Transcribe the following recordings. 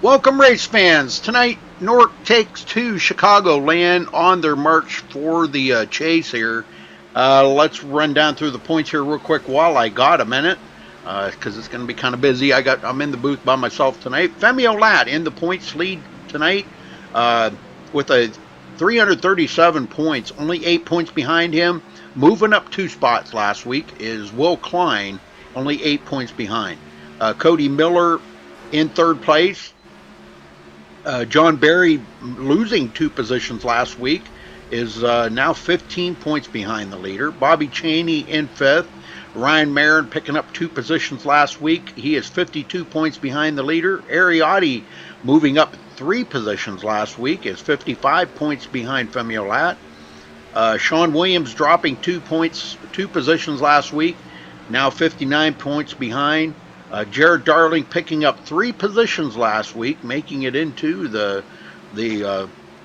Welcome, race fans. Tonight, NORC takes to Chicagoland on their march for the chase here. Let's run down through the points here real quick while I got a minute. because it's going to be kind of busy. I'm in the booth by myself tonight. Femi Olat in the points lead tonight with a 337 points, only 8 points behind him. Moving up 2 spots last week is Will Klein, only 8 points behind. Cody Miller in 3rd place. John Barry, losing 2 positions last week, is now 15 points behind the leader. Bobby Chaney in 5th. Ryan Marin picking up 2 positions last week. He is 52 points behind the leader. Ariotti moving up 3 positions last week is 55 points behind Femi Olat. Sean Williams dropping 2 positions last week, now 59 points behind. Jared Darling picking up 3 positions last week, making it into the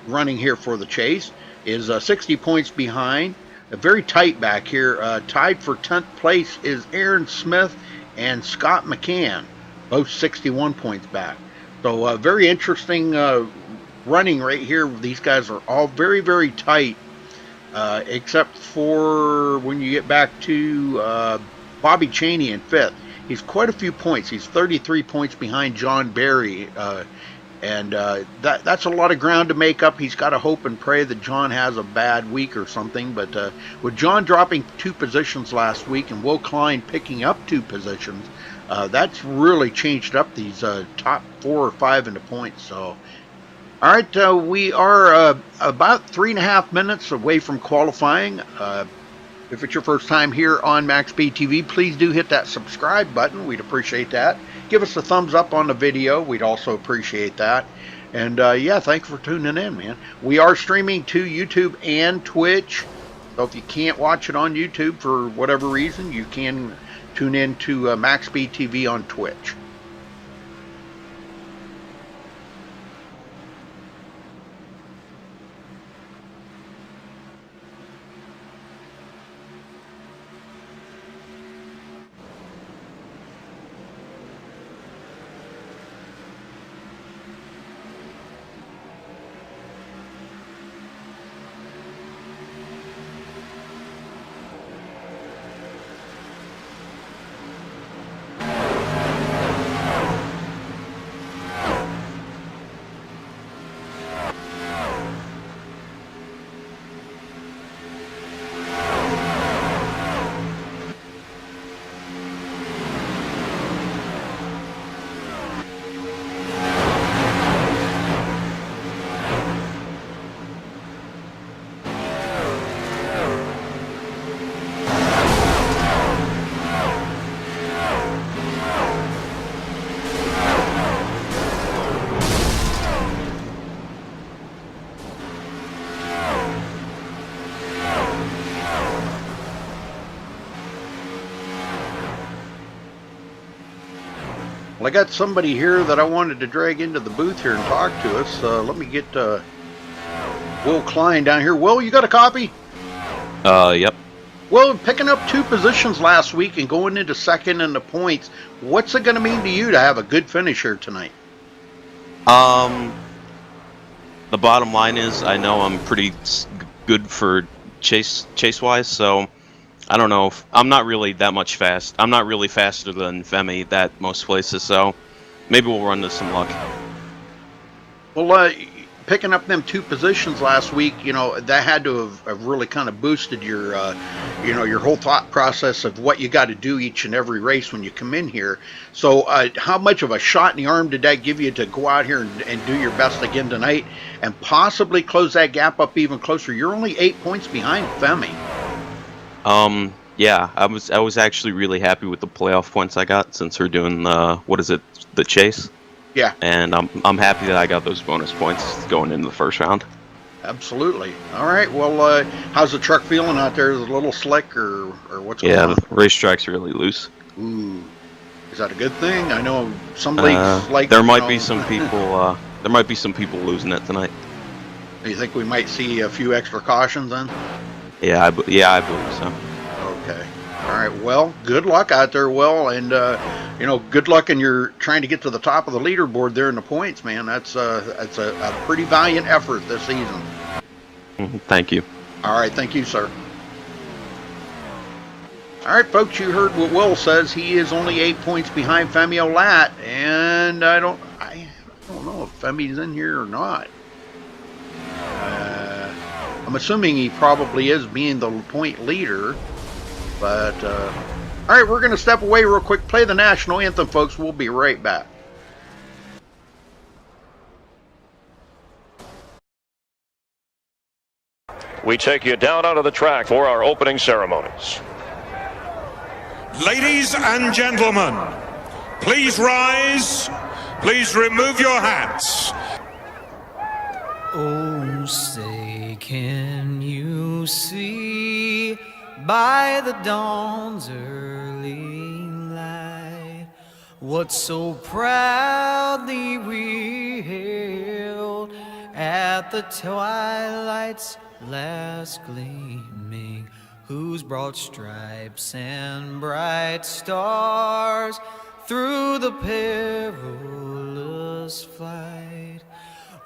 running here for the chase, is 60 points behind. Very tight back here. Tied for 10th place is Aaron Smith and Scott McCann, both 61 points back. So very interesting running right here. These guys are all very, very tight, except for when you get back to Bobby Chaney in 5th. He's quite a few points. He's 33 points behind John Barry, and that's a lot of ground to make up. He's got to hope and pray that John has a bad week or something. But with John dropping 2 positions last week and Will Klein picking up 2 positions, that's really changed up these top 4 or 5 into points. So, all right, we are about 3.5 minutes away from qualifying. If it's your first time here on MaxSpeedTV, please do hit that subscribe button. We'd appreciate that. Give us a thumbs up on the video. We'd also appreciate that. And yeah, thanks for tuning in, man. We are streaming to YouTube and Twitch. So if you can't watch it on YouTube for whatever reason, you can tune in to MaxSpeedTV on Twitch. Well, I got somebody here that I wanted to drag into the booth here and talk to us. Let me get Will Klein down here. Will, you got a copy? Yep. Well, picking up 2 positions last week and going into 2nd in the points, what's it going to mean to you to have a good finish here tonight? The bottom line is I know I'm pretty good for chase-wise, so I don't know if I'm not really that much fast. I'm not really faster than Femi at most places, so maybe we'll run into some luck. Well, picking up them 2 positions last week, you know, that had to have really kind of boosted your, you know, your whole thought process of what you got to do each and every race when you come in here. So how much of a shot in the arm did that give you to go out here and do your best again tonight and possibly close that gap up even closer? You're only 8 points behind Femi. Yeah, I was actually really happy with the playoff points I got since we're doing the chase. Yeah. And I'm happy that I got those bonus points going into the first round. Absolutely. All right. Well, how's the truck feeling out there? Is it a little slick or what's going on? Yeah, the racetrack's really loose. Ooh, is that a good thing? I know some leagues like there might be some people. There might be some people losing it tonight. Do you think we might see a few extra cautions then? Yeah, I believe so. Okay. All right. Well, good luck out there, Will, and you know, good luck in your trying to get to the top of the leaderboard there in the points, man. That's a pretty valiant effort this season. Thank you. All right. Thank you, sir. All right, folks, you heard what Will says. He is only 8 points behind Femi Olat, and I don't know if Femi's in here or not. I'm assuming he probably is, being the point leader. But all right, we're going to step away real quick, play the national anthem, folks. We'll be right back. We take you down onto the track for our opening ceremonies. Ladies and gentlemen, please rise. Please remove your hats. Oh, say, can you see by the dawn's early light what so proudly we hailed at the twilight's last gleaming, whose broad stripes and bright stars through the perilous flight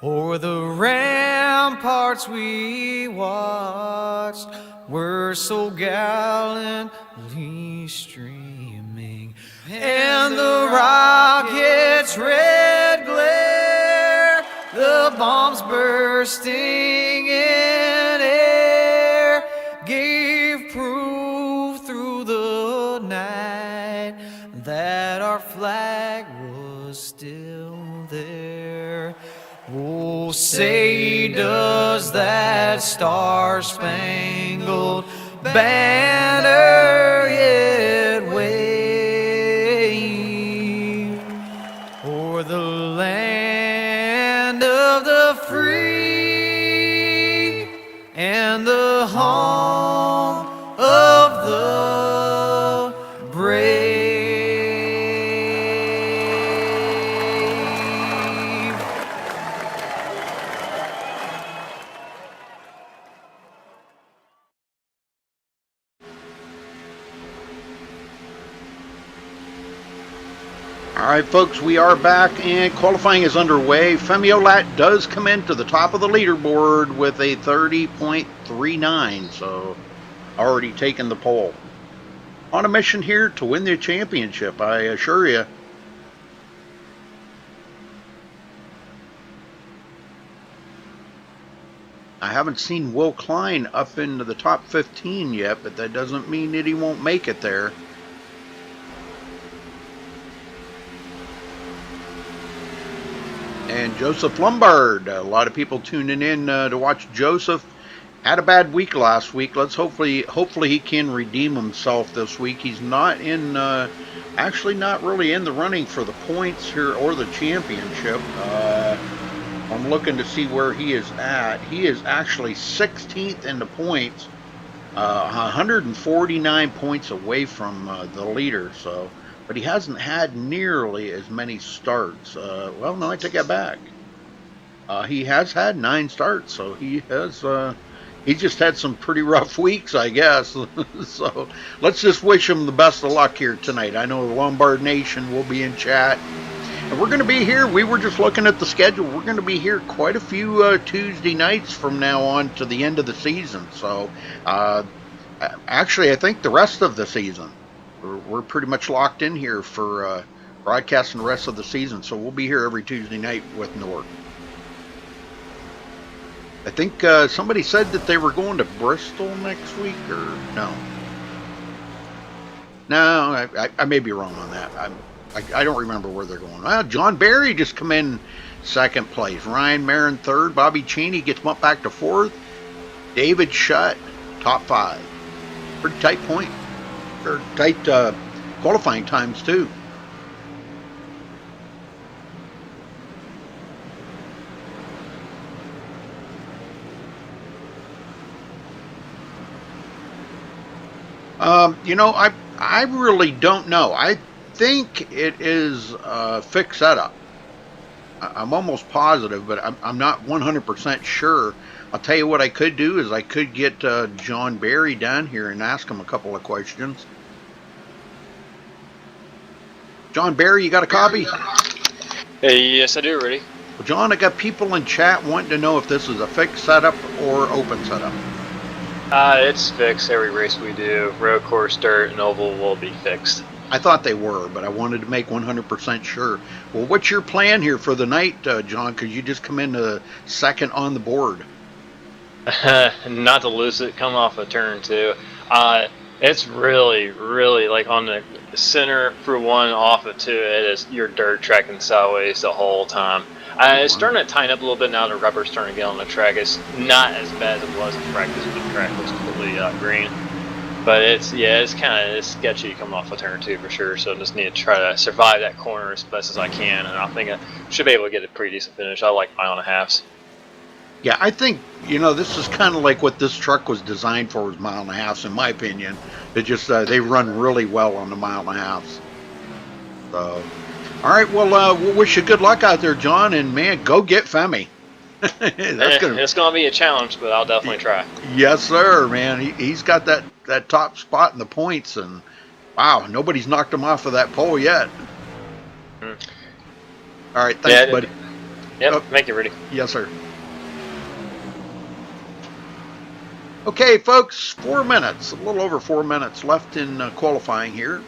o'er the ramparts we watched were so gallantly streaming, and the rocket's red glare, the bombs bursting in air, gave proof through the night that our flag was still there. Oh, say, does that star-spangled banner yet wave o'er the land of the free and the home of the brave? All right, folks, we are back, and qualifying is underway. Femi Olat does come into the top of the leaderboard with a 30.39, so already taken the pole. On a mission here to win the championship, I assure you. I haven't seen Will Klein up into the top 15 yet, but that doesn't mean that he won't make it there. And Joseph Lombard, a lot of people tuning in to watch Joseph. Had a bad week last week. Let's hopefully he can redeem himself this week. He's not in, actually not really in the running for the points here or the championship. I'm looking to see where he is at. He is actually 16th in the points, 149 points away from the leader. So. But he hasn't had nearly as many starts. Well, no, I take that back. He has had 9 starts, so he has. He just had some pretty rough weeks, I guess. So let's just wish him the best of luck here tonight. I know the Lombard Nation will be in chat, and we're going to be here. We were just looking at the schedule. We're going to be here quite a few Tuesday nights from now on to the end of the season. So, actually, I think the rest of the season. We're pretty much locked in here for broadcasting the rest of the season, so we'll be here every Tuesday night with NORC. I think somebody said that they were going to Bristol next week, or no? No, I may be wrong on that. I don't remember where they're going. Well, John Barry just come in second place. Ryan Marin third. Bobby Cheney gets him up back to fourth. David Shutt, top 5. Pretty tight point. Or tight qualifying times too. You know, I really don't know. I think it is a fixed setup. I'm almost positive, but I'm not 100% sure. I'll tell you what I could do is I could get John Barry down here and ask him a couple of questions. John Barry, you got a copy? Hey, yes, I do, Rudy. Well, John, I got people in chat wanting to know if this is a fixed setup or open setup. It's fixed. Every race we do, road course, dirt, and oval, will be fixed. I thought they were, but I wanted to make 100% sure. Well, what's your plan here for the night, John? Because you just come in second on the board. Not to lose it, come off a turn 2. It's really, really like on the center for 1 off of 2. It is your dirt tracking sideways the whole time. It's starting to tighten up a little bit now. The rubber's starting to get on the track. It's not as bad as it was in practice when the track was completely green. But it's kind of sketchy coming off of turn 2 for sure. So I just need to try to survive that corner as best as I can, and I think I should be able to get a pretty decent finish. I like mile and a halves. Yeah, I think, this is kind of like what this truck was designed for, was mile and a halves, in my opinion. It just, they run really well on the mile and a halves. So, all right, well, we'll wish you good luck out there, John, and man, go get Femi. It's going to be a challenge, but I'll definitely try. Yes, sir, man. He's got that top spot in the points, and wow, nobody's knocked him off of that pole yet. All right, thanks, buddy. Yep, thank you, Rudy. Yes, sir. Okay, folks, 4 minutes, a little over 4 minutes left in qualifying here.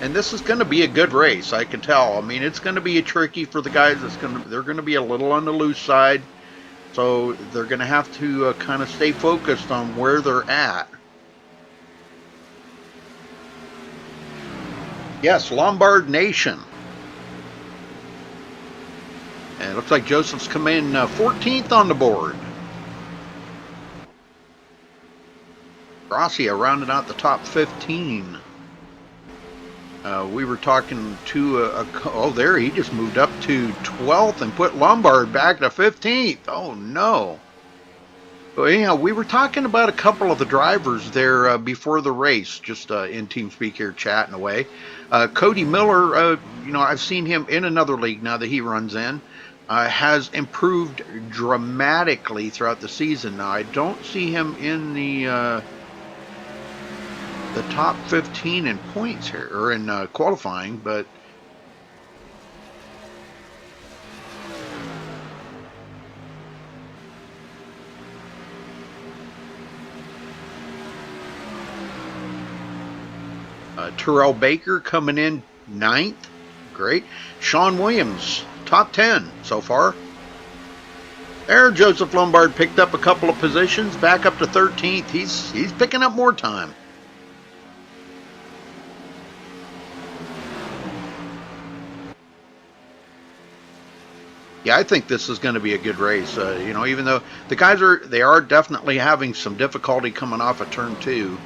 And this is going to be a good race, I can tell. I mean, it's going to be tricky for the guys. They're going to be a little on the loose side. So they're going to have to kind of stay focused on where they're at. Yes, Lombard Nation. And it looks like Joseph's come in 14th on the board. Gracia rounded out the top 15. We were talking to, there, he just moved up to 12th and put Lombard back to 15th. Oh, no. Well, anyhow, we were talking about a couple of the drivers there before the race, just in TeamSpeak here chatting away. Cody Miller, I've seen him in another league now that he runs in, has improved dramatically throughout the season. Now, I don't see him in the top 15 in points here, or in qualifying, but Terrell Baker coming in 9th. Great. Sean Williams, top 10 so far. There, Joseph Lombard picked up a couple of positions, back up to 13th. He's picking up more time. Yeah, I think this is going to be a good race. Even though the guys are definitely having some difficulty coming off of turn 2.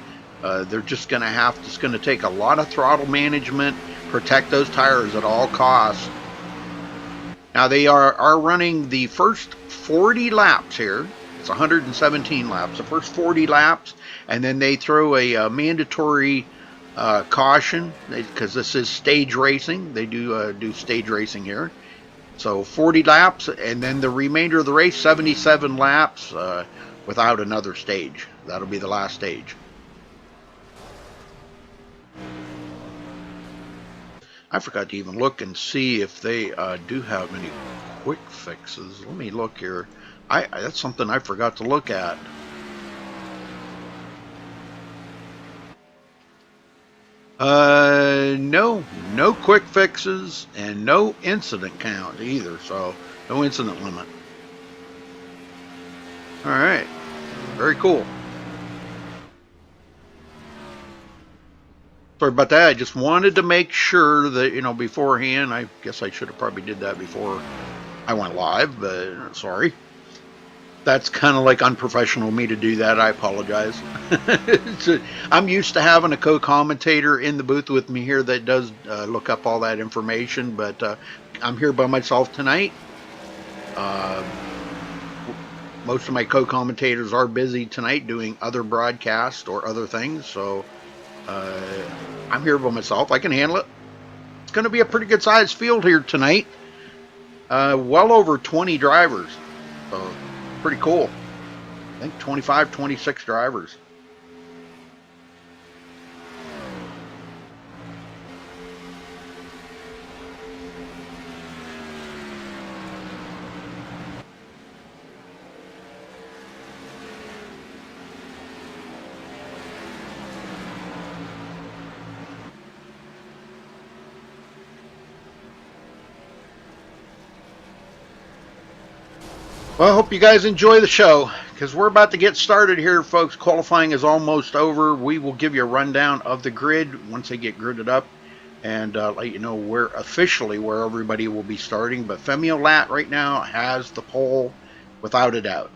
They're just going to it's going to take a lot of throttle management, protect those tires at all costs. Now they are running the first 40 laps here. It's 117 laps. The first 40 laps, and then they throw a mandatory caution because this is stage racing. They do stage racing here. So 40 laps, and then the remainder of the race, 77 laps without another stage. That'll be the last stage. I forgot to even look and see if they do have any quick fixes. Let me look here. That's something I forgot to look at. No quick fixes and no incident count either, so no incident limit. All right, very cool. Sorry about that. I just wanted to make sure that, beforehand. I guess I should have probably did that before I went live, but sorry. That's kind of like unprofessional of me to do that. I apologize. I'm used to having a co-commentator in the booth with me here that does look up all that information, but I'm here by myself tonight. Most of my co-commentators are busy tonight doing other broadcasts or other things, so I'm here by myself. I can handle it. It's going to be a pretty good sized field here tonight. Well over 20 drivers. So pretty cool. I think 25, 26 drivers. Well, I hope you guys enjoy the show, because we're about to get started here, folks. Qualifying is almost over. We will give you a rundown of the grid once they get gridded up, and let you know where everybody will be starting. But Femi Lat right now has the pole without a doubt.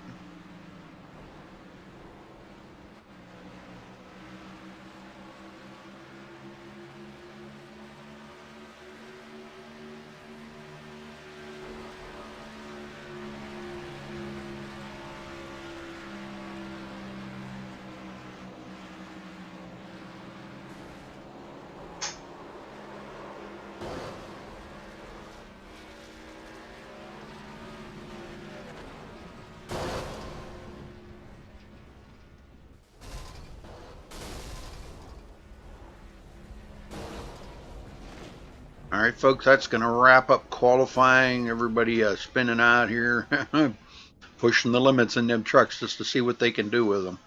All right, folks, that's going to wrap up qualifying. Everybody spinning out here, pushing the limits in them trucks just to see what they can do with them.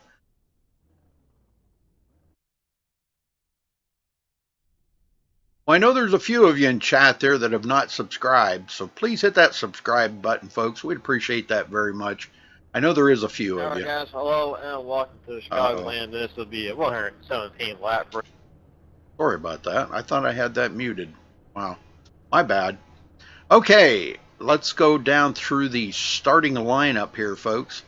Well, I know there's a few of you in chat there that have not subscribed, so please hit that subscribe button, folks. We'd appreciate that very much. I know there is a few of you. Alright guys, hello and welcome to Chicagoland. This will be a 117 lap break. Sorry about that. I thought I had that muted. Wow, my bad. Okay, let's go down through the starting lineup here, folks.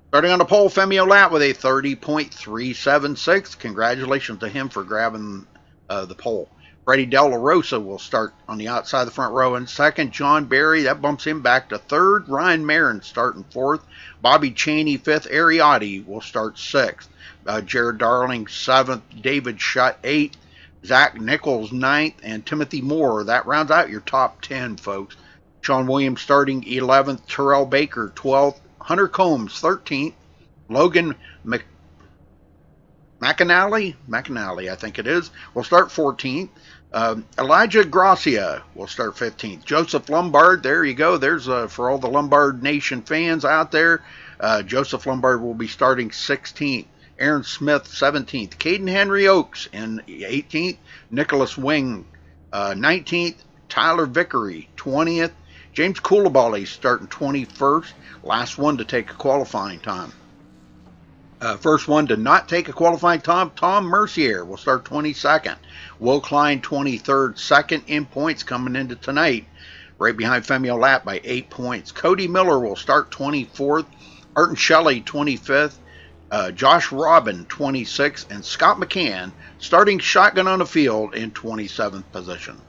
Starting on the pole, Femi Lat with a 30.376. Congratulations to him for grabbing the pole. Freddie De La Rosa will start on the outside of the front row in second. John Barry, that bumps him back to third. Ryan Marin starting fourth. Bobby Cheney fifth. Ariotti will start sixth. Jared Darling seventh. David Shutt eighth. Zach Nichols ninth. And Timothy Moore. That rounds out your top 10, folks. Sean Williams starting 11th. Terrell Baker 12th. Hunter Combs 13th. Logan McAnally, I think it is, will start 14th. Elijah Gracia will start 15th. Joseph Lombard, there you go. There's for all the Lombard Nation fans out there. Joseph Lombard will be starting 16th. Aaron Smith 17th. Caden Henry Oaks in 18th. Nicholas Wing 19th. Tyler Vickery 20th. James Coulibaly starting 21st. Last one to take a qualifying time. First one to not take a qualifying time, Tom Mercier will start 22nd. Will Klein 23rd. Second in points coming into tonight. Right behind Femi Lat by 8 points. Cody Miller will start 24th. Arton Shelley 25th. Josh Robin 26th. And Scott McCann starting shotgun on the field in 27th position.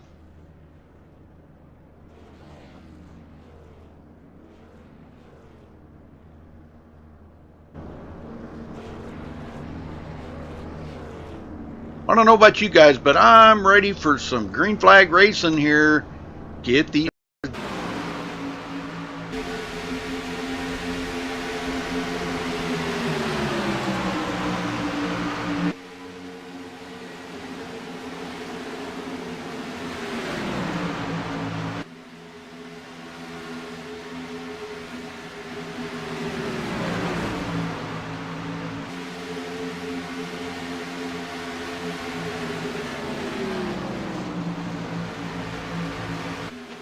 I don't know about you guys, but I'm ready for some green flag racing here. Get the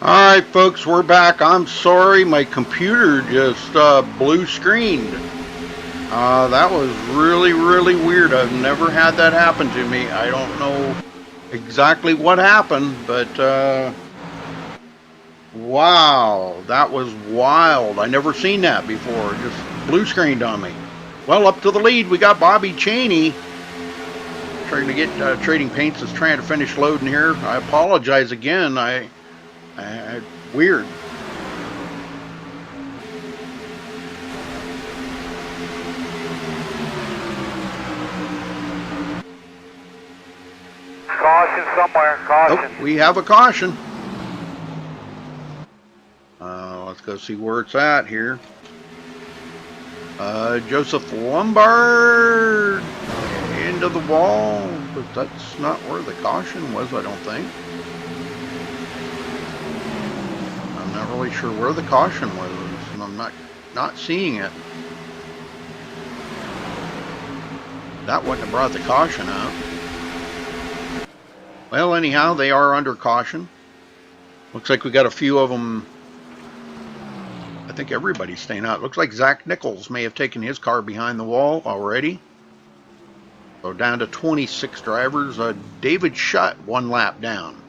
Alright folks, we're back. I'm sorry, my computer just blue screened. That was really weird. I've never had that happen to me. I don't know exactly what happened, but wow, that was wild. I never seen that before. Just blue screened on me. Well, up to the lead, we got Bobby Cheney. Trying to get Trading Paints is trying to finish loading here. I apologize again. Weird. Caution somewhere, caution. Oh, we have a caution. Let's go see where it's at here. Joseph Lombard into the wall, but that's not where the caution was, I don't think. I'm not really sure where the caution was, and I'm not seeing it. That wouldn't have brought the caution out. Well, anyhow, they are under caution. Looks like we got a few of them think everybody's staying out. Looks like Zach Nichols may have taken his car behind the wall already. So down to 26 drivers. David Shutt 1 lap down.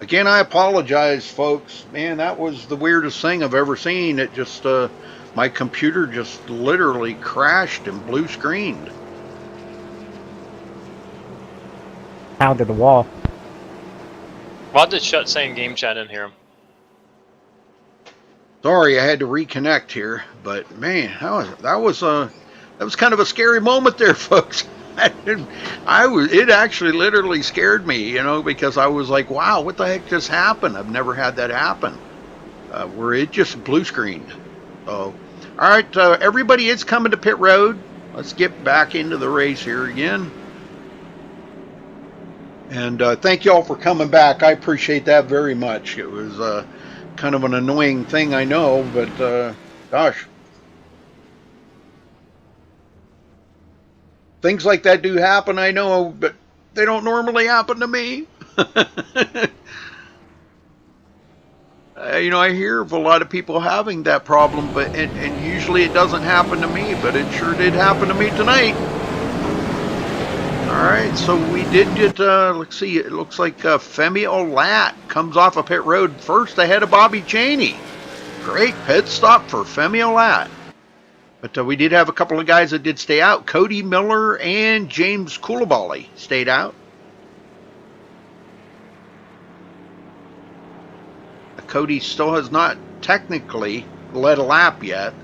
Again, I apologize, folks. Man, that was the weirdest thing I've ever seen. It just, my computer just literally crashed and blue screened. Pounded the wall. Why did Shut saying game chat in here? Sorry, I had to reconnect here, but man, that was kind of a scary moment there, folks. It actually literally scared me, you know, because I was like, wow, what the heck just happened? I've never had that happen, where it just blue screened. So, all right, everybody is coming to pit road. Let's get back into the race here again. And thank you all for coming back. I appreciate that very much. It was kind of an annoying thing, I know, but gosh. Things like that do happen, I know, but they don't normally happen to me. You know, I hear of a lot of people having that problem, but and usually it doesn't happen to me, but it sure did happen to me tonight. All right, so we did get, let's see, it looks like Femi Olat comes off of pit road first ahead of Bobby Cheney. Great pit stop for Femi Olat. But we did have a couple of guys that did stay out. Cody Miller and James Coulibaly stayed out. Cody still has not technically led a lap yet.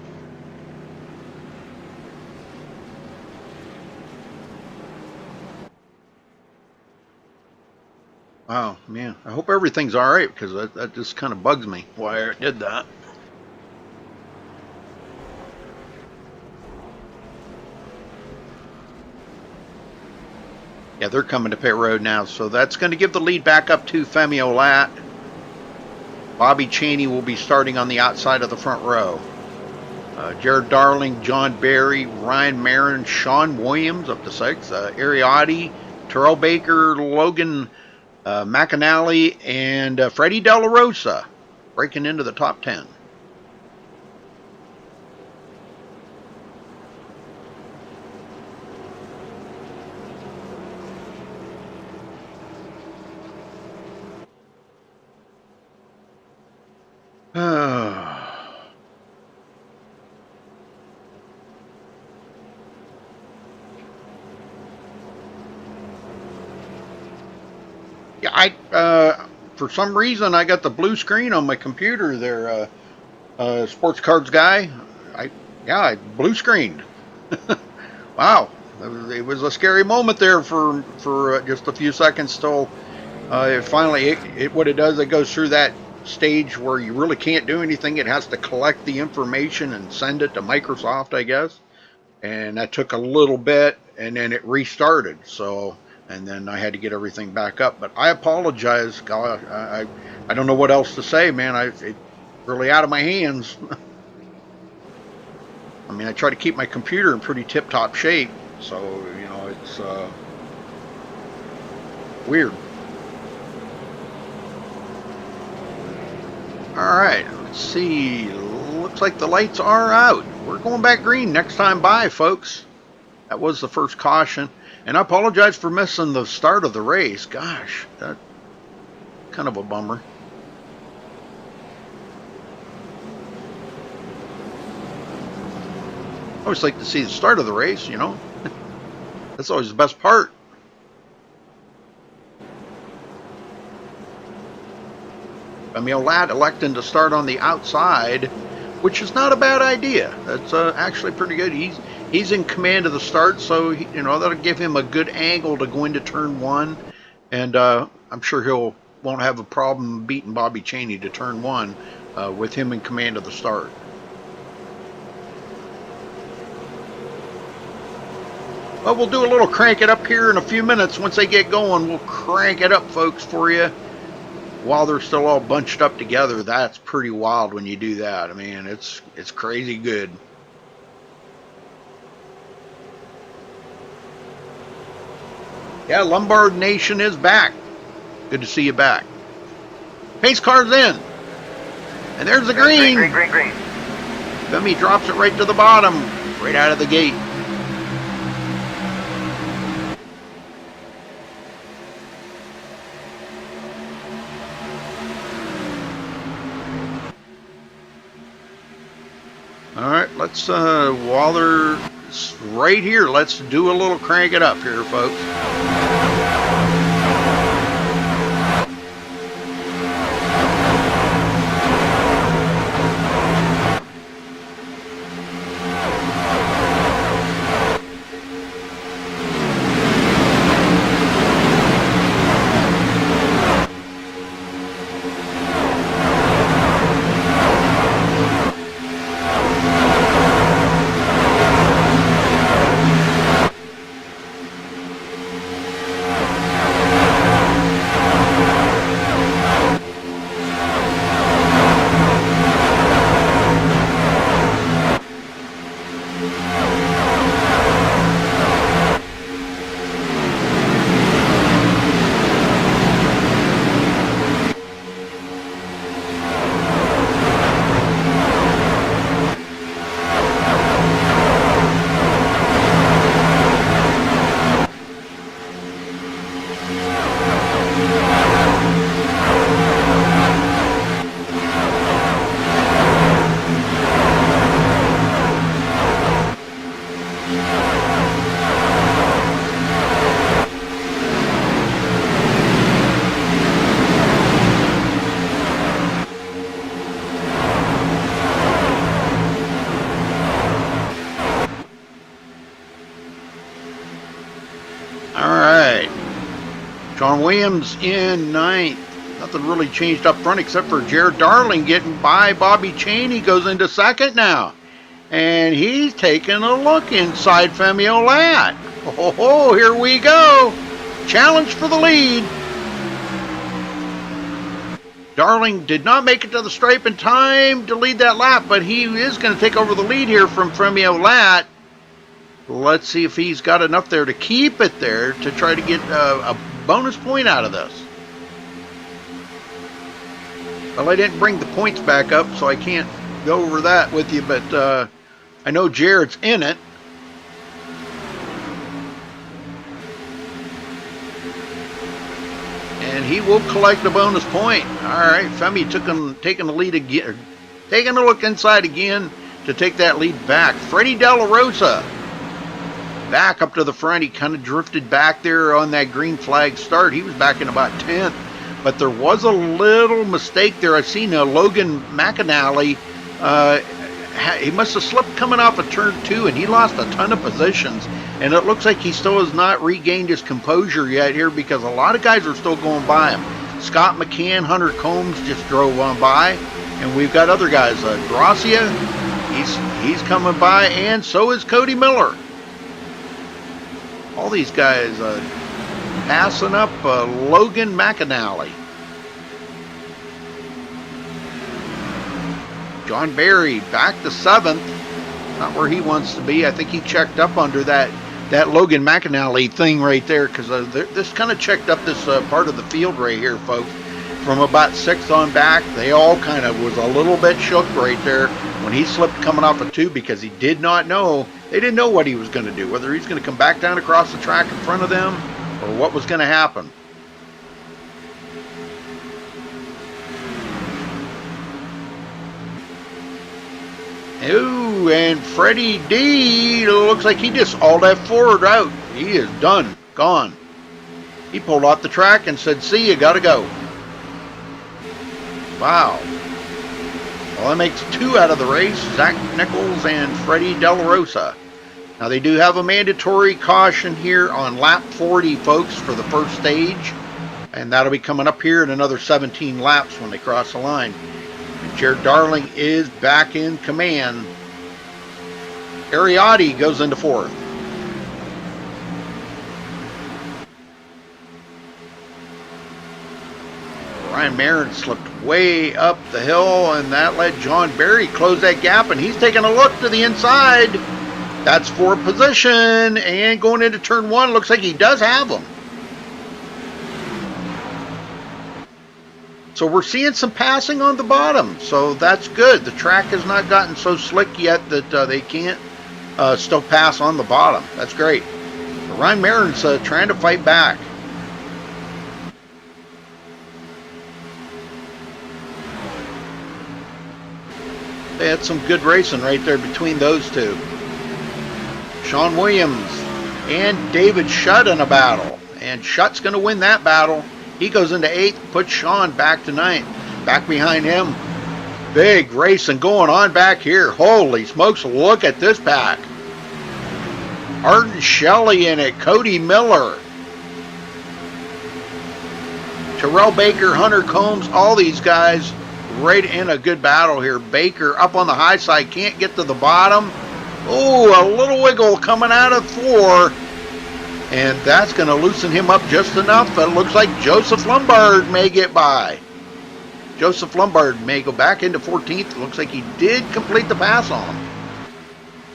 Wow, man. I hope everything's all right, because that just kind of bugs me why I did that. Yeah, they're coming to pit road now, so that's going to give the lead back up to Femi Olat. Bobby Cheney will be starting on the outside of the front row. Jared Darling, John Barry, Ryan Marin, Sean Williams up to 6, Ariotti, Terrell Baker, Logan McAnally, and Freddie De La Rosa breaking into the top 10. Yeah, for some reason I got the blue screen on my computer there, sports cards guy. I blue screened. Wow, it was a scary moment there for just a few seconds till finally what it does, it goes through that stage where you really can't do anything. It has to collect the information and send it to Microsoft, I guess. And that took a little bit, and then it restarted. So, and then I had to get everything back up. But I apologize. God, I don't know what else to say, man. It's really out of my hands. I mean, I try to keep my computer in pretty tip-top shape. So, you know, it's weird. Alright, let's see. Looks like the lights are out. We're going back green next time by, folks. That was the first caution. And I apologize for missing the start of the race. Gosh, that's kind of a bummer. I always like to see the start of the race, you know. That's always the best part. Femi Olat electing to start on the outside, which is not a bad idea. That's actually pretty good. He's in command of the start, so you know that'll give him a good angle to go into turn 1, and I'm sure won't have a problem beating Bobby Cheney to turn 1 with him in command of the start. Well, we'll do a little crank it up here in a few minutes. Once they get going, we'll crank it up, folks, for you. While they're still all bunched up together, that's pretty wild when you do that. I mean, it's crazy good. Yeah, Lombard Nation is back. Good to see you back. Pace car's in. And there's the green. Green, green, green. Femi drops it right to the bottom, right out of the gate. All right, let's, while they're right here, let's do a little crank it up here, folks. John Williams in 9th. Nothing really changed up front except for Jared Darling getting by Bobby Chaney. Goes into 2nd now. And he's taking a look inside Femi Olat. Oh, here we go. Challenge for the lead. Darling did not make it to the stripe in time to lead that lap, but he is going to take over the lead here from Femi Olat. Let's see if he's got enough there to keep it there to try to get a bonus point out of this. Well, I didn't bring the points back up, so I can't go over that with you, but I know Jared's in it. And he will collect a bonus point. All right, Femi taking the lead again, taking a look inside again to take that lead back. Freddie De La Rosa back up to the front. He kind of drifted back there on that green flag start. He was back in about 10th, but there was a little mistake there. I've seen Logan McAnally. He must have slipped coming off of turn 2, and he lost a ton of positions. And it looks like he still has not regained his composure yet here, because a lot of guys are still going by him. Scott McCann, Hunter Combs just drove on by, and we've got other guys. Gracia, he's coming by, and so is Cody Miller. All these guys passing up Logan McAnally. John Barry back to 7th. Not where he wants to be. I think he checked up under that Logan McAnally thing right there, because this kind of checked up this part of the field right here, folks. From about 6th on back, they all kind of was a little bit shook right there when he slipped coming off of 2, because he did not know. They didn't know what he was going to do, whether he's going to come back down across the track in front of them or what was going to happen. Ooh, and Freddie D, looks like he just all that forward out. He is done, gone. He pulled off the track and said, see you, gotta go. Wow. Well, that makes 2 out of the race, Zach Nichols and Freddie De La Rosa. Now, they do have a mandatory caution here on lap 40, folks, for the first stage. And that'll be coming up here in another 17 laps when they cross the line. And Jared Darling is back in command. Ariotti goes into 4th. Ryan Marin slipped way up the hill, and that let John Barry close that gap, and he's taking a look to the inside. That's 4th position, and going into turn 1, looks like he does have them. So we're seeing some passing on the bottom, so that's good. The track has not gotten so slick yet that they can't still pass on the bottom. That's great. Ryan Marin's trying to fight back. They had some good racing right there between those two. Sean Williams and David Shutt in a battle. And Shutt's going to win that battle. He goes into 8th, puts Sean back to 9th. Back behind him, big racing going on back here. Holy smokes, look at this pack. Arden Shelley in it, Cody Miller, Terrell Baker, Hunter Combs, all these guys right in a good battle here. Baker up on the high side, can't get to the bottom. Oh, a little wiggle coming out of 4. And that's going to loosen him up just enough. It looks like Joseph Lombard may get by. Joseph Lombard may go back into 14th. It looks like he did complete the pass on him.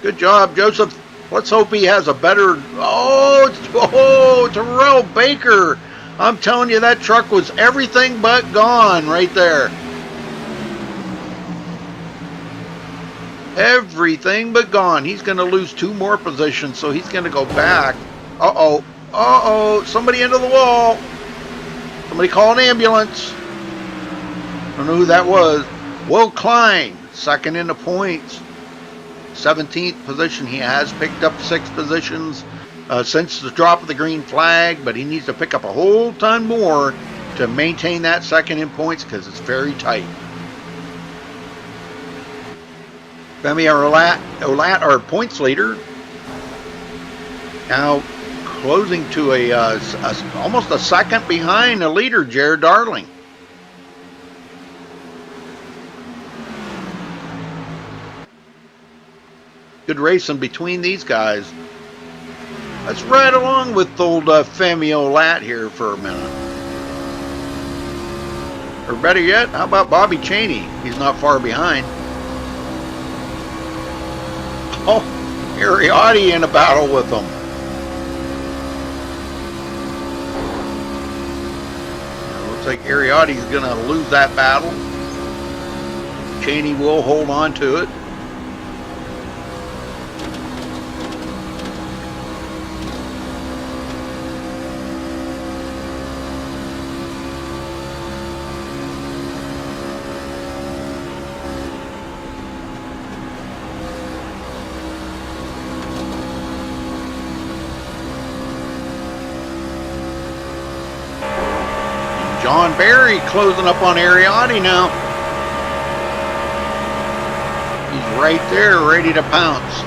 Good job, Joseph. Let's hope he has a better... Oh, Terrell Baker. I'm telling you, that truck was everything but gone right there. Everything but gone. He's going to lose 2 more positions, so he's going to go back. Uh-oh, somebody into the wall. Somebody call an ambulance. Don't know who that was. Will Klein, second in the points. 17th position. He has picked up 6 positions since the drop of the green flag, but he needs to pick up a whole ton more to maintain that second in points because it's very tight. Femi Olat, our points leader, now closing to almost a second behind the leader, Jared Darling. Good racing between these guys. Let's ride along with old Femi Olat here for a minute. Or better yet, how about Bobby Cheney? He's not far behind. Oh, Ariotti in a battle with them. Looks like Ariotti's going to lose that battle. Cheney will hold on to it. John Barry closing up on Ariotti now. He's right there, ready to pounce.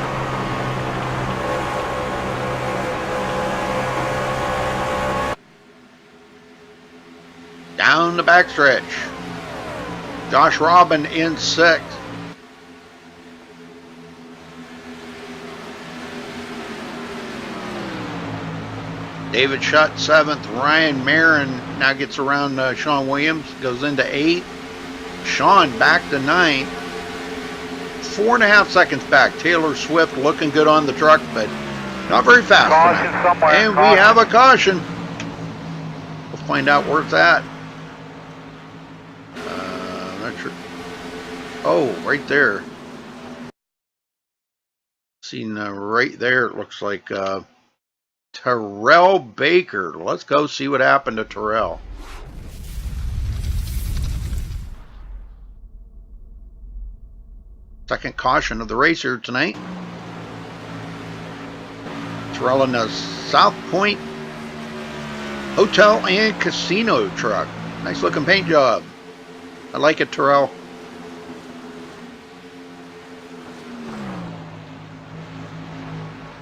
Down the backstretch. Josh Robin in 6th. David Shutt 7th. Ryan Marin now gets around Sean Williams, goes into 8th. Sean back to 9th. 4.5 seconds back. Taylor Swift looking good on the truck, but not very fast. Caution somewhere. And we have a caution. We'll find out where it's at. Not sure. Oh, right there. Seen right there, it looks like Terrell Baker. Let's go see what happened to Terrell. Second caution of the race here tonight. Terrell in the South Point Hotel and Casino truck. Nice looking paint job. I like it, Terrell.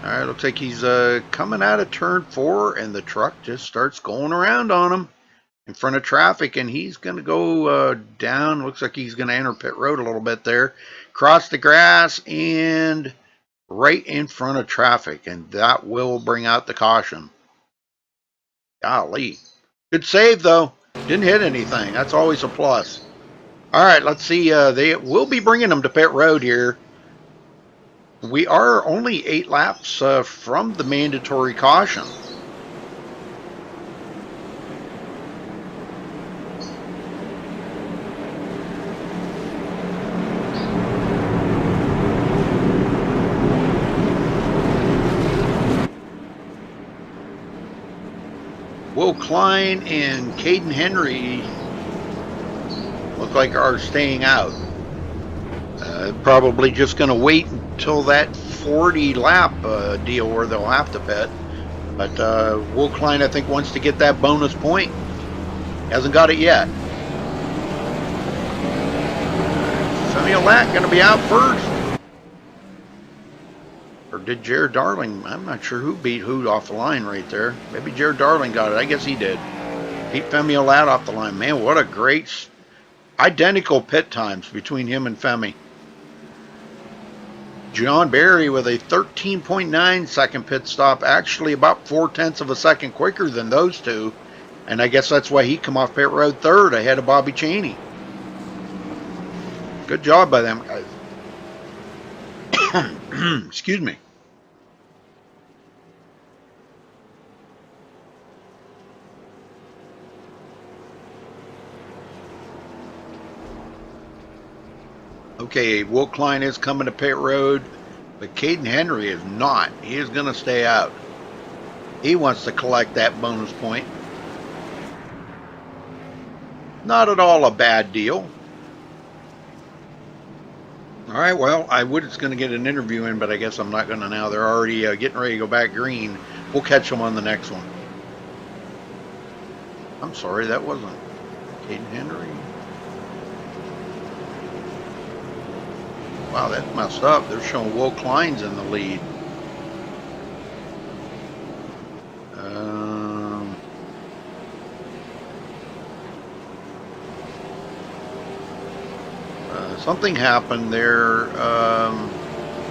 Alright, looks like he's coming out of turn 4 and the truck just starts going around on him in front of traffic, and he's going to go down. Looks like he's going to enter pit road a little bit there. Cross the grass and right in front of traffic, and that will bring out the caution. Golly. Good save, though. Didn't hit anything. That's always a plus. Alright, let's see. They will be bringing him to pit road here. We are only 8 laps from the mandatory caution. Will Klein and Caden Henry look like are staying out. Probably just going to wait until that 40 lap deal where they'll have to pit. But Will Klein, I think, wants to get that bonus point. Hasn't got it yet. Samuel Latt going to be out first. Or did Jared Darling? I'm not sure who beat who off the line right there. Maybe Jared Darling got it. I guess he did. Beat Femi Latt off the line. Man, what a great identical pit times between him and Femi. John Barry with a 13.9 second pit stop, actually about 0.4 of a second quicker than those two. And I guess that's why he come off pit road third ahead of Bobby Chaney. Good job by them guys. Excuse me. Okay, Will Klein is coming to pit road, but Caden Henry is not. He is going to stay out. He wants to collect that bonus point. Not at all a bad deal. All right, well, I was going to get an interview in, but I guess I'm not going to now. They're already getting ready to go back green. We'll catch them on the next one. I'm sorry, that wasn't Caden Henry. Wow, that's messed up. They're showing Will Klein's in the lead. Something happened there.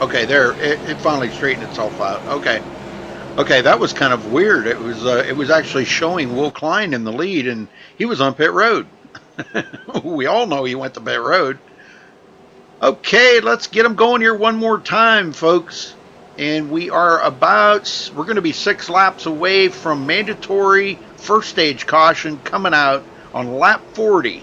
Okay, there it finally straightened itself out. Okay, that was kind of weird. It was actually showing Will Klein in the lead, and he was on pit road. We all know he went to pit road. Okay, let's get them going here one more time, folks. And we're going to be 6 laps away from mandatory first stage caution coming out on lap 40.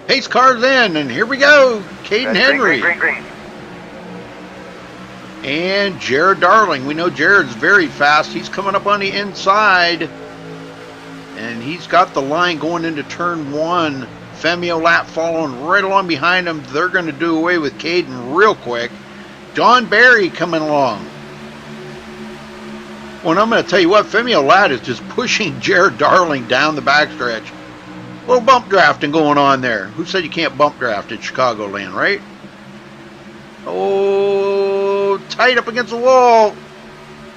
Pace car's in, and here we go. Caden Henry. Green. And Jared Darling. We know Jared's very fast. He's coming up on the inside. And he's got the line going into turn 1. Femi Latt following right along behind him. They're going to do away with Caden real quick. John Barry coming along. Well, and I'm going to tell you what, Femi Latt is just pushing Jared Darling down the backstretch. A little bump drafting going on there. Who said you can't bump draft at Chicagoland, right? Oh, tight up against the wall.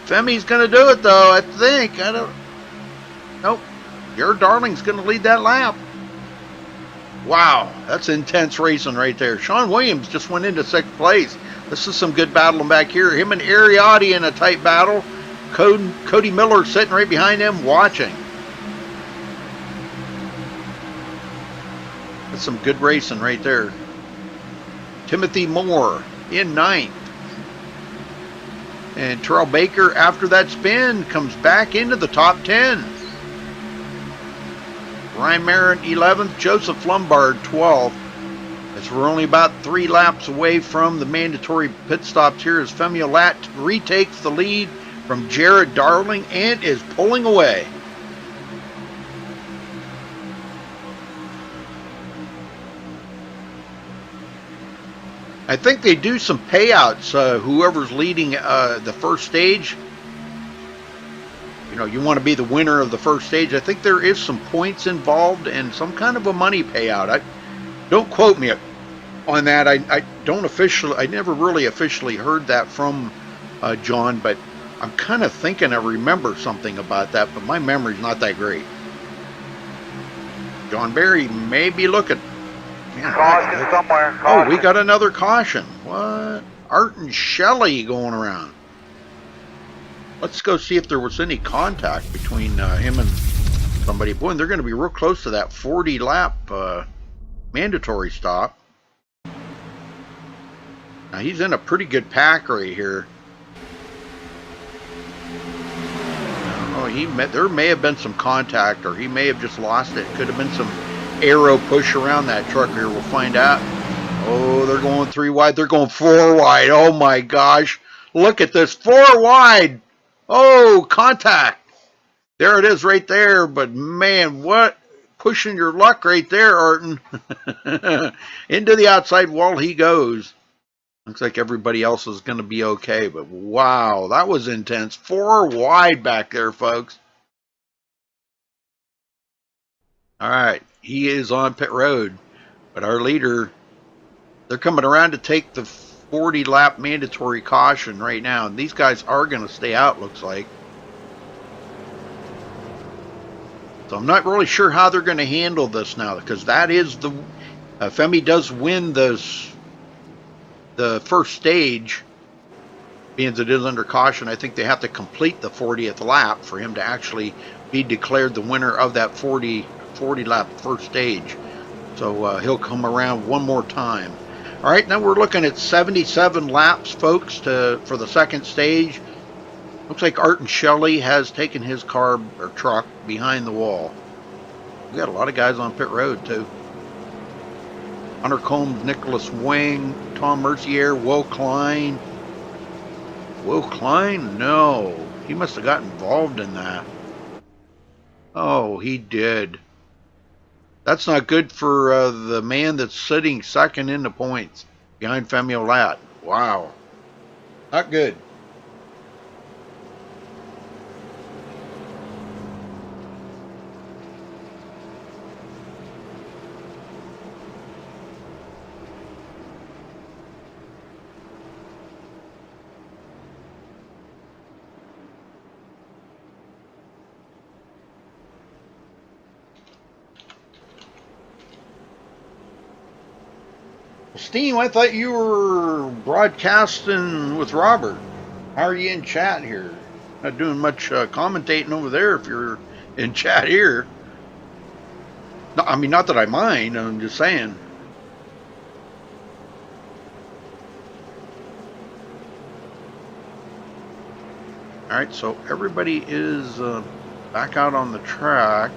Femi's going to do it, though, I think. Nope. Jared Darling's going to lead that lap. Wow, that's intense racing right there. Sean Williams just went into 6th place. This is some good battling back here. Him and Ariotti in a tight battle. Cody Miller sitting right behind him watching. That's some good racing right there. Timothy Moore in 9th. And Terrell Baker, after that spin, comes back into the top 10. Ryan Merritt, 11th. Joseph Lombard, 12th. As we're only about 3 laps away from the mandatory pit stops here as Femi Latt retakes the lead from Jared Darling and is pulling away. I think they do some payouts, whoever's leading the first stage. You know, you want to be the winner of the first stage. I think there is some points involved and some kind of a money payout. Don't quote me on that. I never really officially heard that from John, but I'm kind of thinking I remember something about that, but my memory's not that great. John Barry may be looking. Man, Caution somewhere. Caution. Oh, we got another caution. What? Art and Shelley going around. Let's go see if there was any contact between him and somebody. Boy, and they're going to be real close to that 40 lap mandatory stop. Now he's in a pretty good pack right here. Oh, there may have been some contact, or he may have just lost it. Could have been some aero push around that truck here. We'll find out. Oh, they're going 3 wide. They're going 4 wide. Oh my gosh. Look at this. 4 wide. Oh, contact. There it is right there. But man, what pushing your luck right there, Arden. Into the outside wall he goes. Looks like everybody else is going to be okay. But wow, that was intense. 4 wide back there, folks. All right. He is on pit road. But our leader, they're coming around to take the 40 lap mandatory caution right now. And these guys are going to stay out, looks like. So I'm not really sure how they're going to handle this now, because that is the Femi does win the first stage, being as it is under caution. I think they have to complete the 40th lap for him to actually be declared the winner of that 40 lap first stage. So he'll come around one more time. All right, now we're looking at 77 laps, folks, for the second stage. Looks like Art Shelley has taken his car or truck behind the wall. We got a lot of guys on pit road too. Hunter Combs, Nicholas Wing, Tom Mercier, Will Klein. Will Klein? No. He must have got involved in that. Oh, he did. That's not good for the man that's sitting second in the points behind Femi Olat. Wow. Not good. Steve, I thought you were broadcasting with Robert. How are you in chat here? Not doing much commentating over there if you're in chat here. No, I mean, not that I mind. I'm just saying. All right, so everybody is back out on the track.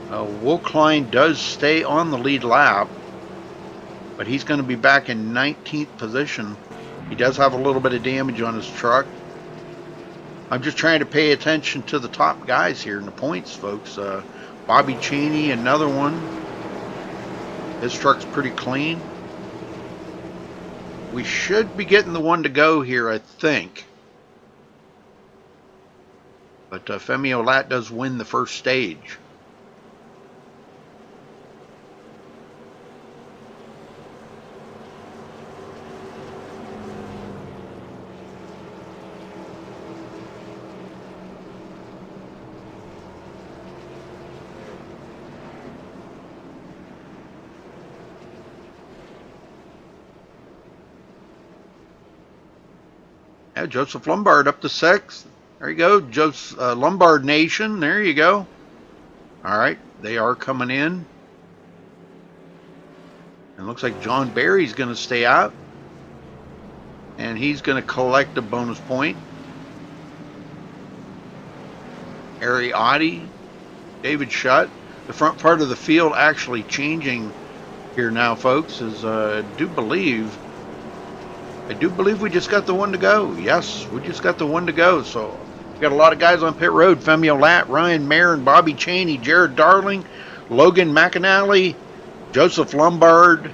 Will Klein does stay on the lead lap, but he's going to be back in 19th position. He does have a little bit of damage on his truck. I'm just trying to pay attention to the top guys here in the points, folks. Bobby Cheney, another one. His truck's pretty clean. We should be getting the one to go here, I think. But Femi Olat does win the first stage. Yeah, Joseph Lombard up to 6th. There you go, Joseph Lombard Nation. There you go. All right, they are coming in. And looks like John Barry's going to stay out. And he's going to collect a bonus point. Ariotti, David Shutt. The front part of the field actually changing here now, folks, is I do believe we just got the one to go. Yes, we just got the one to go. So we got a lot of guys on pit road. Femi Olat, Ryan Marin, Bobby Cheney, Jared Darling, Logan McAnally, Joseph Lombard.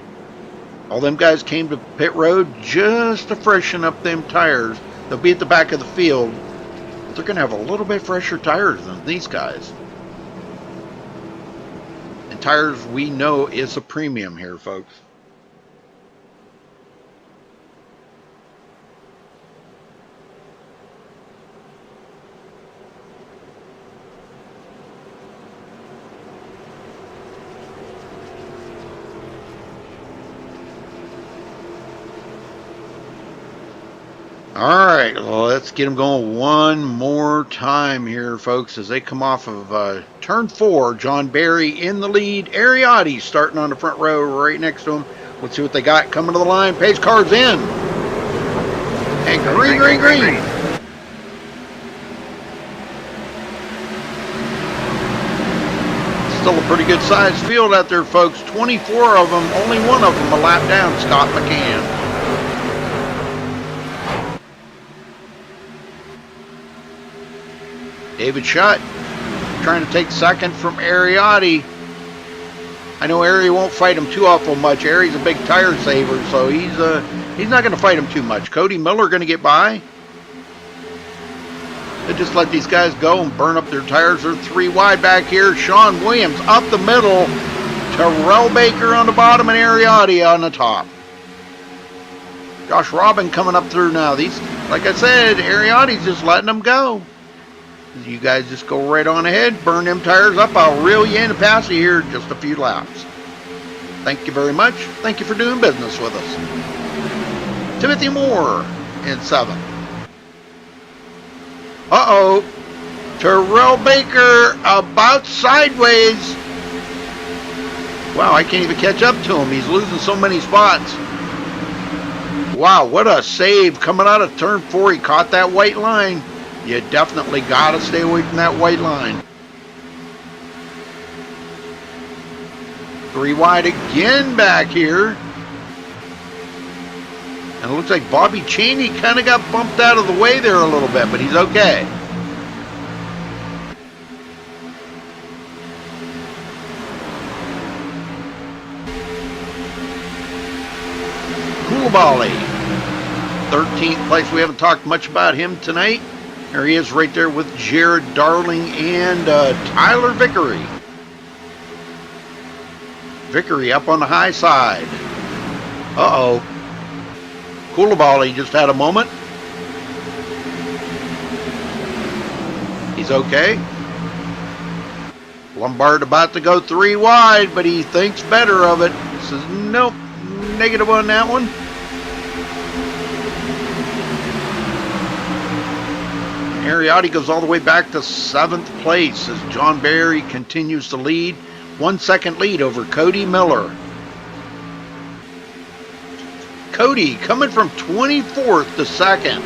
All them guys came to pit road just to freshen up them tires. They'll be at the back of the field, but they're going to have a little bit fresher tires than these guys. And tires, we know, is a premium here, folks. All right, well, let's get them going one more time here, folks, as they come off of turn 4. John Barry in the lead. Ariotti starting on the front row right next to him. Let's see what they got coming to the line. Pace car's in. And green. Still a pretty good sized field out there, folks. 24 of them, only one of them a lap down, Scott McCann. David Shutt trying to take second from Ariotti. I know Ari won't fight him too awful much. Ari's a big tire saver, so he's not going to fight him too much. Cody Miller going to get by. They just let these guys go and burn up their tires. They're 3 wide back here. Sean Williams up the middle. Terrell Baker on the bottom and Ariotti on the top. Josh Robin coming up through now. These, like I said, Ariotti's just letting them go. You guys just go right on ahead, burn them tires up. I'll reel you in and pass you here in just a few laps. Thank you very much. Thank you for doing business with us. Timothy Moore in 7th. Uh-oh. Terrell Baker about sideways. Wow, I can't even catch up to him. He's losing so many spots. Wow, what a save coming out of turn 4. He caught that white line. You definitely got to stay away from that white line. 3 wide again back here. And it looks like Bobby Cheney kind of got bumped out of the way there a little bit, but he's okay. Koulibaly, 13th place. We haven't talked much about him tonight. There he is right there with Jared Darling and Tyler Vickery. Vickery up on the high side. Uh-oh. Koulibaly just had a moment. He's okay. Lombard about to go 3 wide, but he thinks better of it. Says, nope, negative on that one. Ariotti goes all the way back to 7th place as John Barry continues to lead. 1 second lead over Cody Miller. Cody coming from 24th to 2nd.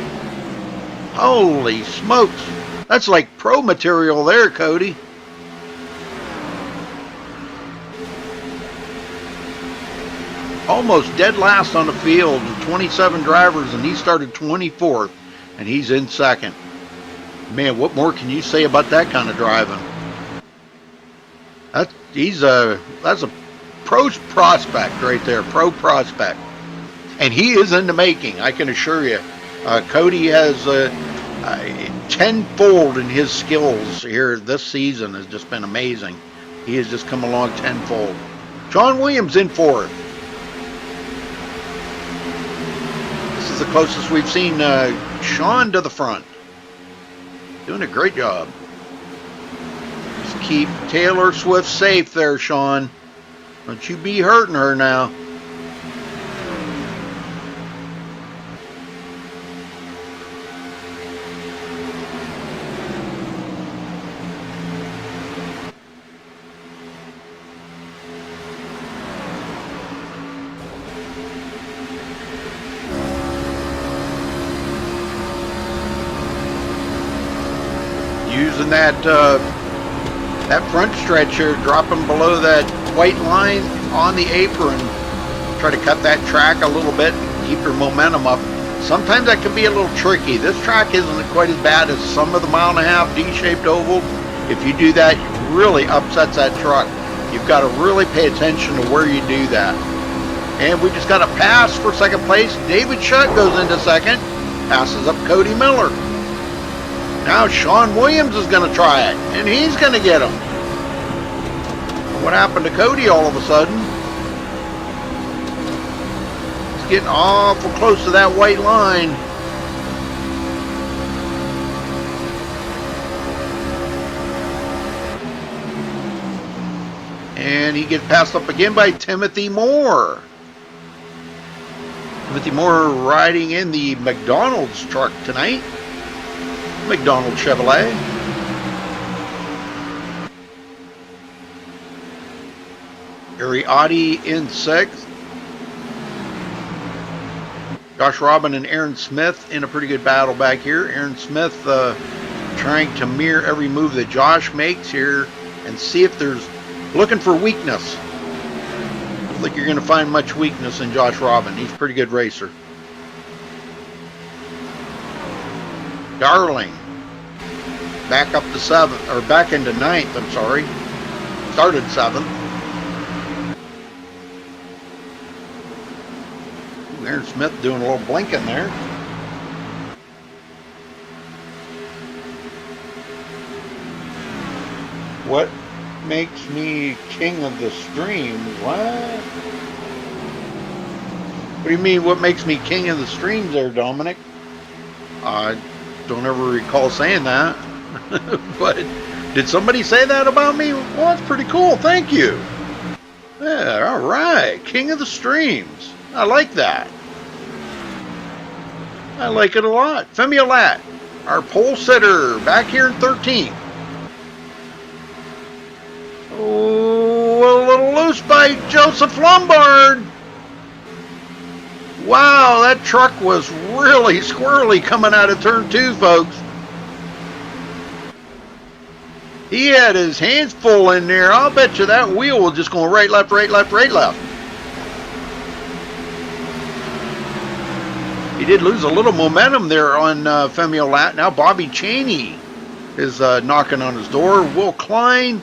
Holy smokes. That's like pro material there, Cody. Almost dead last on the field with 27 drivers, and he started 24th, and he's in 2nd. Man, what more can you say about that kind of driving? That's a pro prospect right there, pro prospect. And he is in the making, I can assure you. Cody has tenfold in his skills here this season. Has just been amazing. He has just come along tenfold. Sean Williams in 4th. This is the closest we've seen Sean to the front. Doing a great job. Just keep Taylor Swift safe there, Sean. Don't you be hurting her now. Using that front stretch here, dropping below that white line on the apron, try to cut that track a little bit and keep your momentum up. Sometimes that can be a little tricky. This track isn't quite as bad as some of the 1.5 mile D-shaped ovals. If you do that, it really upsets that truck. You've got to really pay attention to where you do that. And we just got a pass for 2nd place. David Shutt goes into 2nd, passes up Cody Miller. Now Sean Williams is going to try it, and he's going to get him. What happened to Cody all of a sudden? He's getting awful close to that white line. And he gets passed up again by Timothy Moore. Timothy Moore riding in the McDonald's truck tonight. McDonald Chevrolet. Ariotti in 6th. Josh Robin and Aaron Smith in a pretty good battle back here. Aaron Smith trying to mirror every move that Josh makes here and see if there's Looking for weakness. I don't think you're going to find much weakness in Josh Robin. He's a pretty good racer. Darling. Back up to 7th, or back into 9th, I'm sorry. Started 7th. Ooh, Aaron Smith doing a little blinking there. What makes me king of the streams? What? What do you mean, what makes me king of the streams there, Dominic? I don't ever recall saying that. But did somebody say that about me? Well, that's pretty cool. Thank you. Yeah, all right. King of the streams. I like that. I like it a lot. Femi Olat, our pole sitter, back here in 13th. Oh, a little loose by Joseph Lombard. Wow, that truck was really squirrely coming out of turn 2, folks. He had his hands full in there. I'll bet you that wheel was just going right, left, right, left, right, left. He did lose a little momentum there on Femi Olat. Now Bobby Chaney is knocking on his door. Will Klein,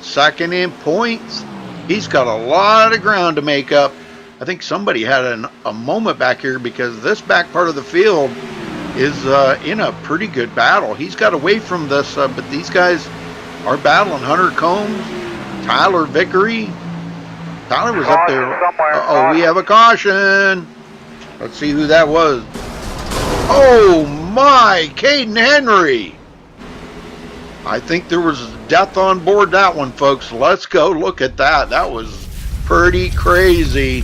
second in points. He's got a lot of ground to make up. I think somebody had a moment back here because this back part of the field is in a pretty good battle. He's got away from this, but these guys are battling. Hunter Combs, Tyler Vickery. Tyler was up there. Uh-oh, we have a caution. Let's see who that was. Oh my, Caden Henry. I think there was death on board that one, folks. Let's go look at that. That was pretty crazy.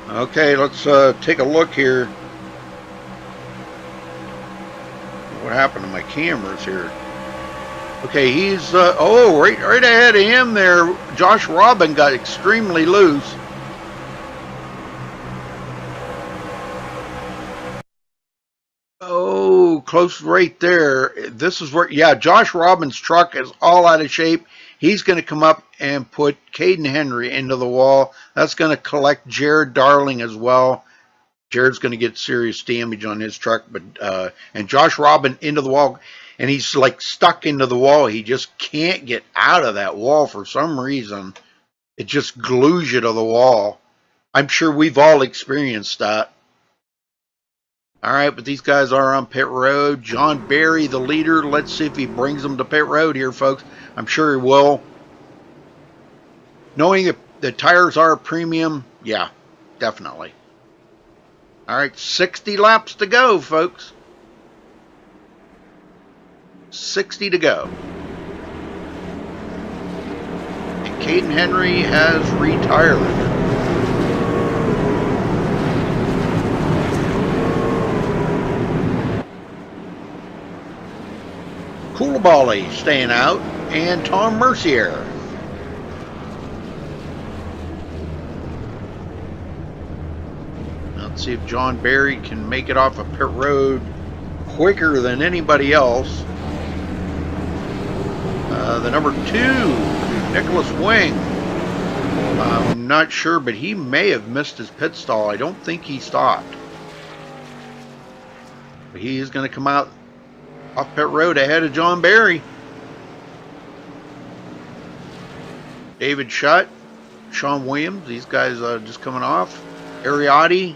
Okay, let's take a look here. What happened to my cameras here? Okay, he's right ahead of him there. Josh Robin got extremely loose. Oh, close right there. This is where, yeah, Josh Robin's truck is all out of shape. He's going to come up and put Caden Henry into the wall. That's going to collect Jared Darling as well. Jared's going to get serious damage on his truck, but and Josh Robin into the wall, and he's like stuck into the wall. He just can't get out of that wall for some reason. It just glues you to the wall. I'm sure we've all experienced that. All right, but these guys are on pit road. John Barry, the leader. Let's see if he brings them to pit road here, folks. I'm sure he will. Knowing that the tires are premium, yeah, definitely. All right, 60 laps to go, folks. 60 to go. And Caden Henry has retired. Koulibaly staying out, and Tom Mercier. Let's see if John Barry can make it off of pit road quicker than anybody else. The number 2, Nicholas Wing. I'm not sure, but he may have missed his pit stall. I don't think he stopped. But he is going to come out off pit road ahead of John Barry. David Shutt, Sean Williams, these guys just coming off. Ariotti,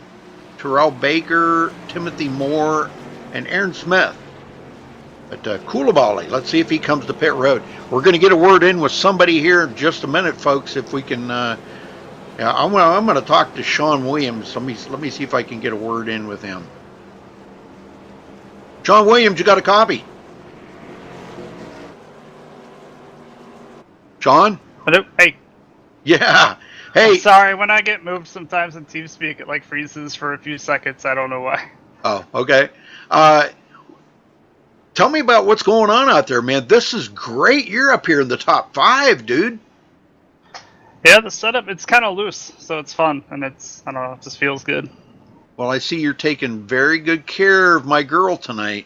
Terrell Baker, Timothy Moore, and Aaron Smith. But Koulibaly, let's see if he comes to pit road. We're going to get a word in with somebody here in just a minute, folks. If we can, yeah, I'm going to talk to Sean Williams. Let me see if I can get a word in with him. Sean Williams, you got a copy? Sean? Hello. Hey. Yeah. Hey. I'm sorry, when I get moved sometimes in TeamSpeak, it like freezes for a few seconds. I don't know why. Oh, okay. Tell me about what's going on out there, man. This is great. You're up here in the top 5, dude. Yeah, the setup, it's kind of loose, so it's fun, and it's, I don't know, it just feels good. Well, I see you're taking very good care of my girl tonight.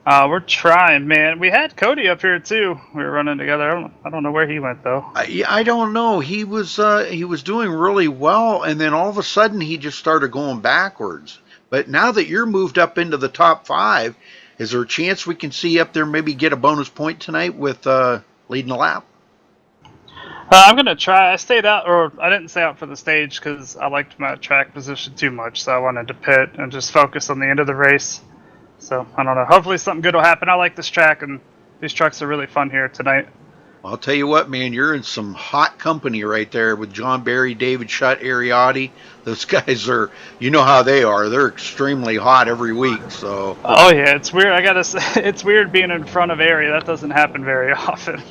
We're trying, man. We had Cody up here too. We were running together. I don't know where he went though. I don't know. He was doing really well, and then all of a sudden he just started going backwards. But now that you're moved up into the top 5, is there a chance we can see you up there, maybe get a bonus point tonight with leading the lap? I'm gonna try. I stayed out, or I didn't stay out for the stage because I liked my track position too much, so I wanted to pit and just focus on the end of the race. So I don't know. Hopefully something good will happen. I like this track, and these trucks are really fun here tonight. I'll tell you what, man, you're in some hot company right there with John Barry, David Shutt, Ariotti. Those guys are, you know how they are. They're extremely hot every week. So. Oh yeah, it's weird. I gotta say, it's weird being in front of Ari. That doesn't happen very often.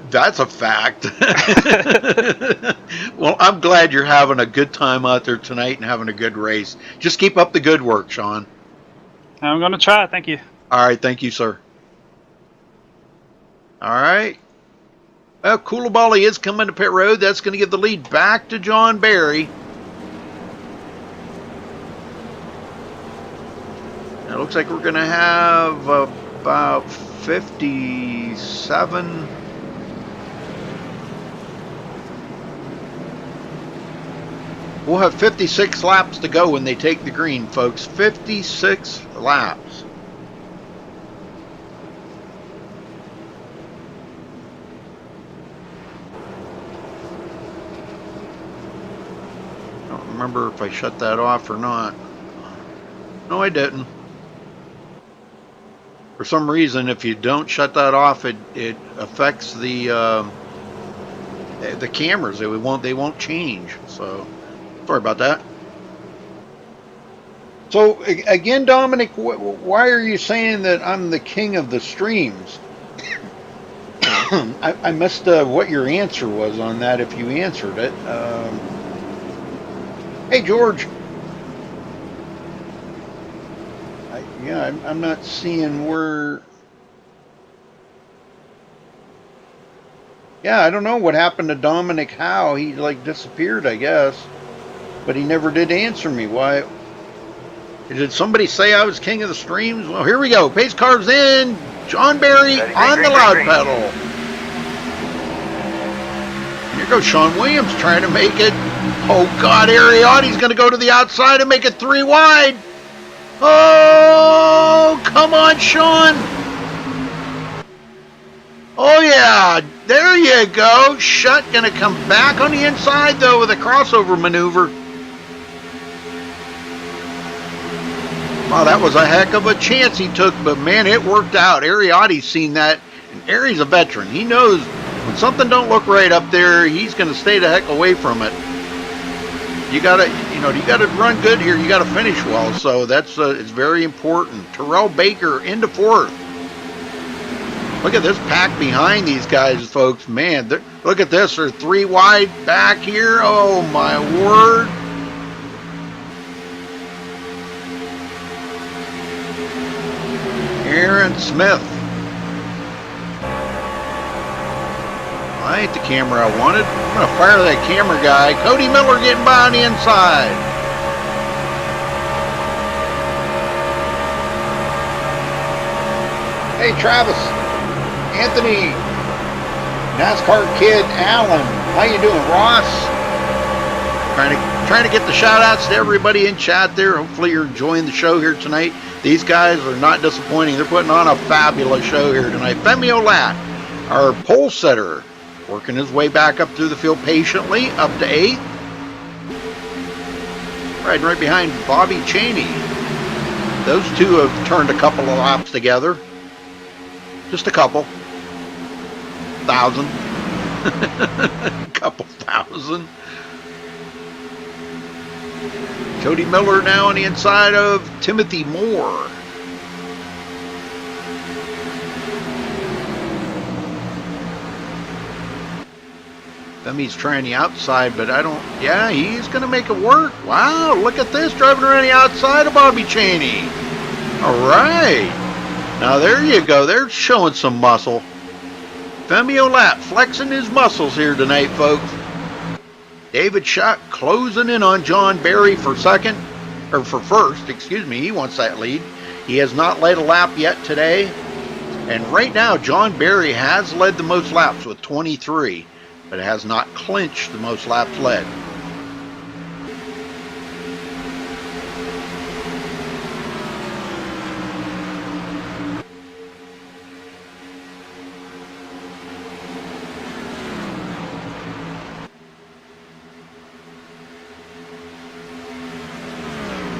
That's a fact. Well, I'm glad you're having a good time out there tonight and having a good race. Just keep up the good work, Sean. I'm gonna try. Thank you. All right, thank you, sir. All right. Well, Koulibaly is coming to pit road. That's going to give the lead back to John Barry. It looks like we're going to have about 57. We'll have 56 laps to go when they take the green, folks. 56 laps. I don't remember if I shut that off or not. No, I didn't. For some reason, if you don't shut that off, it affects the cameras. They won't change. So sorry about that. So again, Dominic, why are you saying that I'm the king of the streams? I missed what your answer was on that, if you answered it. Hey, George. I'm not seeing where... Yeah, I don't know what happened to Dominic Howe. He, like, disappeared, I guess. But he never did answer me. Why? Did somebody say I was king of the streams? Well, here we go. Pace car's in. John Barry on the loud pedal. Here goes Sean Williams trying to make it. Oh, God, Ariotti's going to go to the outside and make it 3 wide. Oh, come on, Sean. Oh, yeah. There you go. Shutt going to come back on the inside, though, with a crossover maneuver. Wow, that was a heck of a chance he took, but, man, it worked out. Ariotti's seen that, and Ari's a veteran. He knows when something don't look right up there, he's going to stay the heck away from it. You gotta run good here. You gotta finish well. So that's it's very important. Terrell Baker into 4th. Look at this pack behind these guys, folks. Man, look at this. They're 3 wide back here. Oh my word! Aaron Smith. That ain't the camera I wanted. I'm going to fire that camera guy. Cody Miller getting by on the inside. Hey, Travis. Anthony. NASCAR Kid Allen. How you doing, Ross? Trying to get the shout-outs to everybody in chat there. Hopefully you're enjoying the show here tonight. These guys are not disappointing. They're putting on a fabulous show here tonight. Femi Olat, our pole setter, working his way back up through the field patiently, up to 8th. Riding right behind Bobby Cheney. Those two have turned a couple of laps together. Just a couple. 1,000. Couple thousand. Cody Miller now on the inside of Timothy Moore. Femi's trying the outside, but I don't... Yeah, he's going to make it work. Wow, look at this, driving around the outside of Bobby Cheney. All right. Now, there you go. They're showing some muscle. Femi Olat flexing his muscles here tonight, folks. David Shutt closing in on John Barry for second, or for first, excuse me. He wants that lead. He has not led a lap yet today. And right now, John Barry has led the most laps with 23, but has not clinched the most laps led.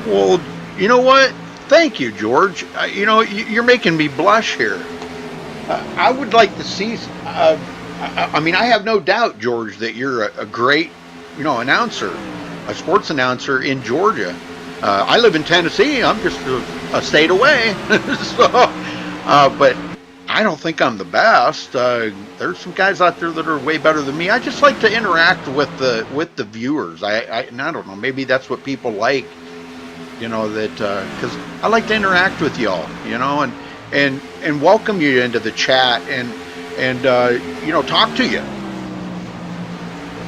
Well, you know what? Thank you, George. You know, you're making me blush here. I would like to see. I mean, I have no doubt, George, that you're a great, you know, announcer, a sports announcer in Georgia. I live in Tennessee. I'm just a state away. So, but I don't think I'm the best. There's some guys out there that are way better than me. I just like to interact with the viewers. I don't know. Maybe that's what people like. You know, that because I like to interact with y'all, you know, and welcome you into the chat and you know, talk to you.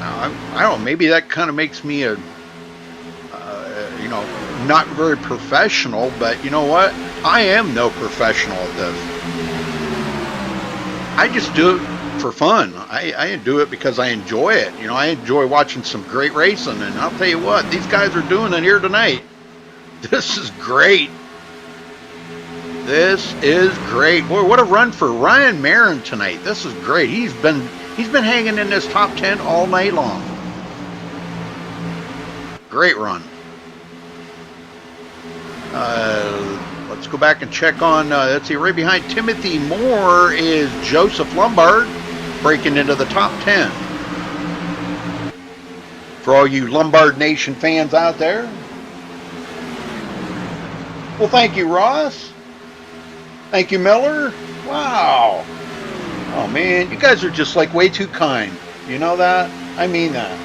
I don't know, maybe that kind of makes me a you know, not very professional, but you know what? I am no professional at this. I just do it for fun. I do it because I enjoy it. You know, I enjoy watching some great racing, and I'll tell you what, these guys are doing it here tonight. This is great. This is great. Boy, what a run for Ryan Marin tonight. This is great. He's been hanging in this top 10 all night long. Great run. Let's go back and check on, let's see, right behind Timothy Moore is Joseph Lombard, breaking into the top 10. For all you Lombard Nation fans out there. Well, thank you, Ross. Thank you, Miller. Wow. Oh, man, you guys are just like way too kind. You know that? I mean that.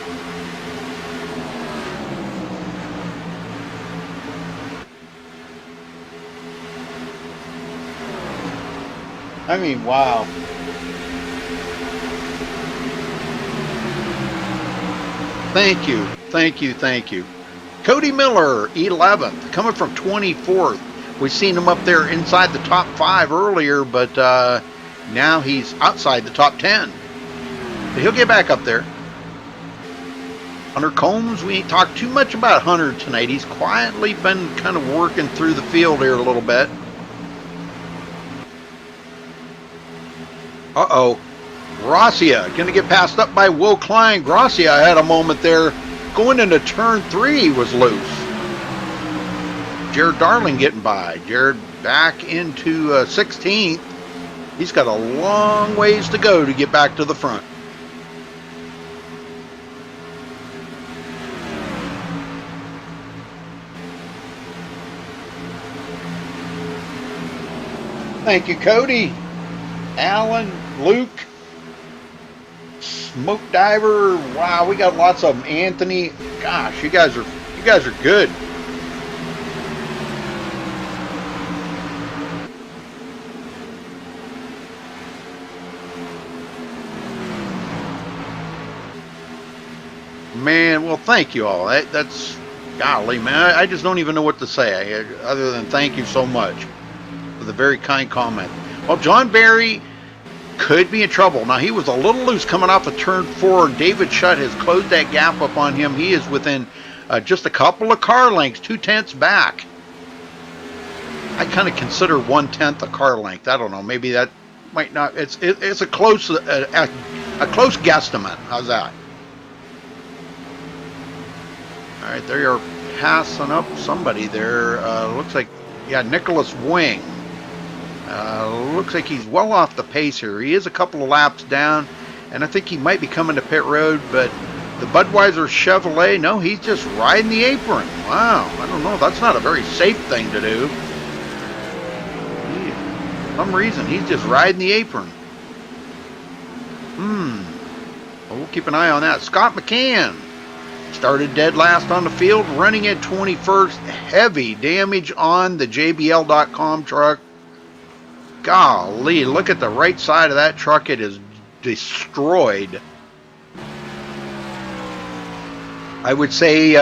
I mean, wow. Thank you. Thank you. Thank you. Cody Miller, 11th, coming from 24th. We've seen him up there inside the top 5 earlier, but now he's outside the top 10. But he'll get back up there. Hunter Combs, we ain't talked too much about Hunter tonight. He's quietly been kind of working through the field here a little bit. Uh-oh. Gracia going to get passed up by Will Klein. Gracia had a moment there. Going into turn 3 was loose. Jared Darling getting by. Jared back into 16th. He's got a long ways to go to get back to the front. Thank you, Cody. Alan, Luke. Smoke Diver, wow, we got lots of them. Anthony, gosh, you guys are good. Man, well, thank you all. That's golly, man. I just don't even know what to say other than thank you so much for the very kind comment. Well, John Barry could be in trouble. Now, he was a little loose coming off of turn 4. David Shutt has closed that gap up on him. He is within just a couple of car lengths, 2/10 back. I kind of consider 1/10 a car length. I don't know. Maybe that might not. It's a close guesstimate. How's that? All right, they are passing up somebody there. Looks like, yeah, Nicholas Wing. Looks like he's well off the pace here. He is a couple of laps down, and I think he might be coming to pit road, but the Budweiser Chevrolet, no, he's just riding the apron. Wow, I don't know. That's not a very safe thing to do. For some reason, he's just riding the apron. Well, we'll keep an eye on that. Scott McCann started dead last on the field, running at 21st. Heavy damage on the JBL.com truck. Golly, look at the right side of that truck. It is destroyed. I would say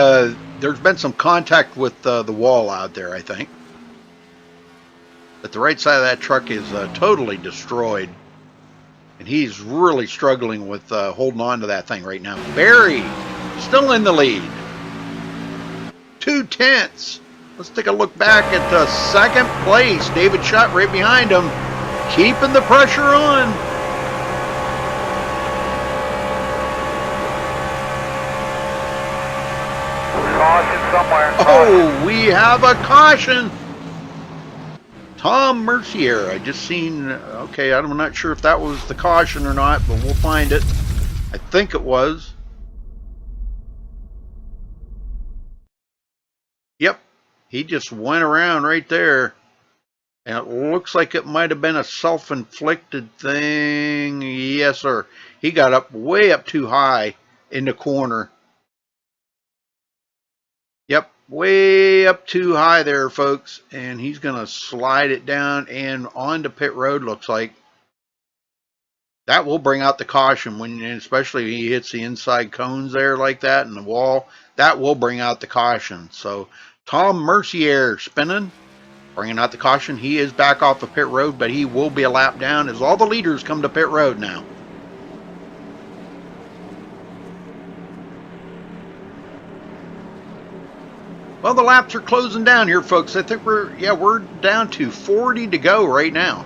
there's been some contact with the wall out there, I think. but the right side of that truck is totally destroyed. And he's really struggling with holding on to that thing right now. Barry, still in the lead. 2/10. Let's take a look back at the second place. David Schutt right behind him, keeping the pressure on. Caution somewhere. Oh, we have a caution. Tom Mercier, I just seen, okay, I'm not sure if that was the caution or not, but we'll find it. I think it was. Yep, he just went around right there. And it looks like it might have been a self-inflicted thing. Yes, sir. He got up way up too high in the corner. Yep, way up too high there, folks. And he's going to slide it down and onto pit road, looks like. That will bring out the caution, when, especially if he hits the inside cones there like that and the wall. That will bring out the caution. So Tom Mercier spinning, bringing out the caution. He is back off of pit road, but he will be a lap down as all the leaders come to pit road now. Well, the laps are closing down here, folks. I think we're down to 40 to go right now.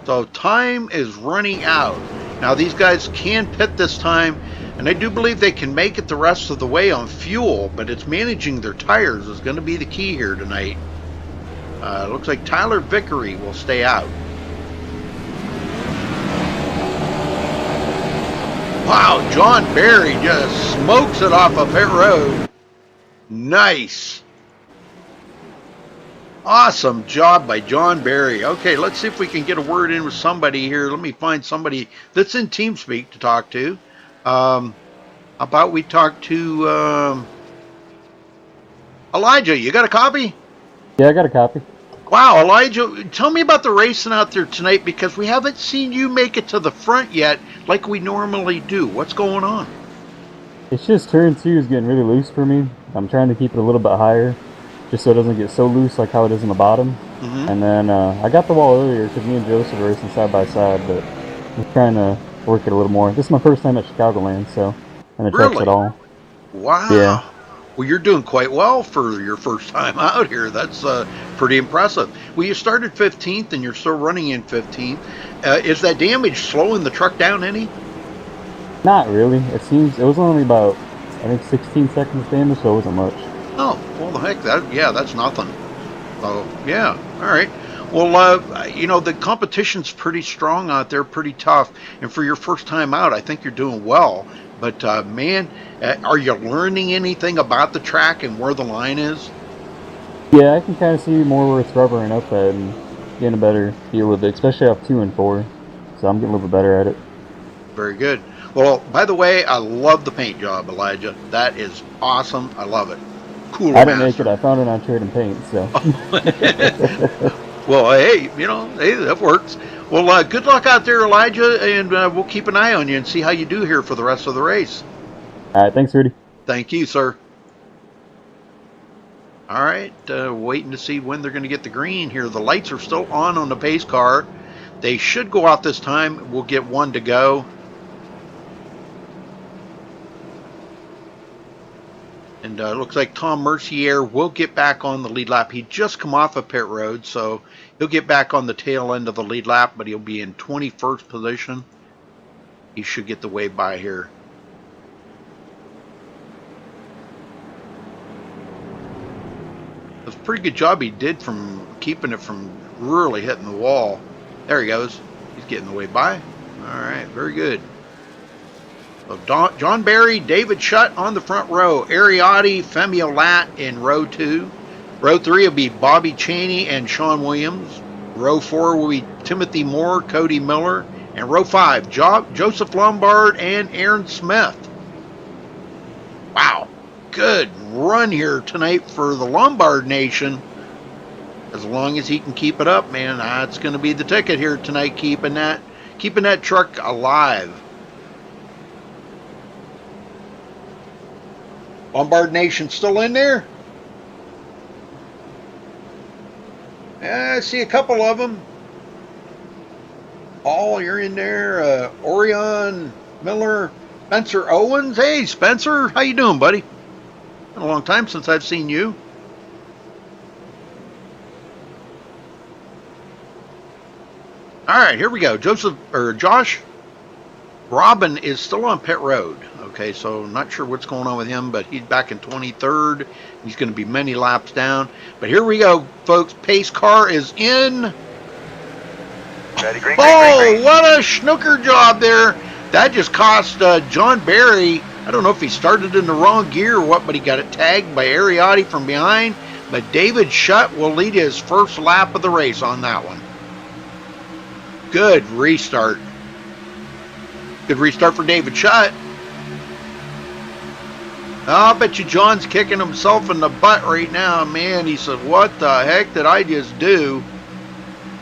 So time is running out. Now these guys can pit this time, and I do believe they can make it the rest of the way on fuel, but it's managing their tires is going to be the key here tonight. Looks like Tyler Vickery will stay out. Wow, John Barry just smokes it off of pit road. Nice. Awesome job by John Barry. Okay, let's see if we can get a word in with somebody here. Let me find somebody that's in TeamSpeak to talk to. How about we talk to Elijah? You got a copy? Yeah, I got a copy. Wow, Elijah, tell me about the racing out there tonight, because we haven't seen you make it to the front yet like we normally do. What's going on? It's just turn 2 is getting really loose for me. I'm trying to keep it a little bit higher, just so it doesn't get so loose like how it is in the bottom. And then I got the wall earlier because me and Joseph were racing side by side, but I'm trying to work it a little more. This is my first time at Chicagoland, so, and the truck's at all. Wow. Yeah. Well, you're doing quite well for your first time out here. That's pretty impressive. Well, you started 15th and you're still running in 15th. Is that damage slowing the truck down any? Not really. It seems it was only about, I think, 16 seconds damage, so it wasn't much. Oh, well, the heck, that's nothing. So, yeah, all right. Well, you know, the competition's pretty strong out there, pretty tough. And for your first time out, I think you're doing well. But, man, are you learning anything about the track and where the line is? Yeah, I can kind of see more where it's rubbering up at and getting a better feel with it, especially off 2 and 4. So I'm getting a little bit better at it. Very good. Well, by the way, I love the paint job, Elijah. That is awesome. I love it. Cool. I didn't make it. I found it on Trade and Paint, so. Well, hey, you know, hey, that works. Well, good luck out there, Elijah, and we'll keep an eye on you and see how you do here for the rest of the race. All right, thanks, Rudy. Thank you, sir. All right, waiting to see when they're going to get the green here. The lights are still on the pace car. They should go out this time. We'll get one to go. And it looks like Tom Mercier will get back on the lead lap. He just come off of pit road, so he'll get back on the tail end of the lead lap, but he'll be in 21st position. He should get the way by here. It's a pretty good job he did from keeping it from really hitting the wall. There he goes. He's getting the way by. All right, very good. So John Barry, David Schutt on the front row. Ariotti, Femi Olat in row 2. Row 3 will be Bobby Chaney and Sean Williams. Row 4 will be Timothy Moore, Cody Miller. And row 5, Joseph Lombard and Aaron Smith. Wow, good run here tonight for the Lombard Nation. As long as he can keep it up, man, that's going to be the ticket here tonight, keeping that truck alive. Lombard Nation still in there? I see a couple of them. Paul, you're in there. Orion, Miller, Spencer Owens. Hey, Spencer, how you doing, buddy? Been a long time since I've seen you. All right, here we go. Josh Robin is still on pit road. Okay, so not sure what's going on with him, but he's back in 23rd. He's going to be many laps down. But here we go, folks. Pace car is in. Ready, green, Oh, what a snooker job there. That just cost John Barry. I don't know if he started in the wrong gear or what, but he got it tagged by Ariotti from behind. But David Shutt will lead his first lap of the race on that one. Good restart. Good restart for David Shutt. I'll bet you John's kicking himself in the butt right now. Man, he said, what the heck did I just do?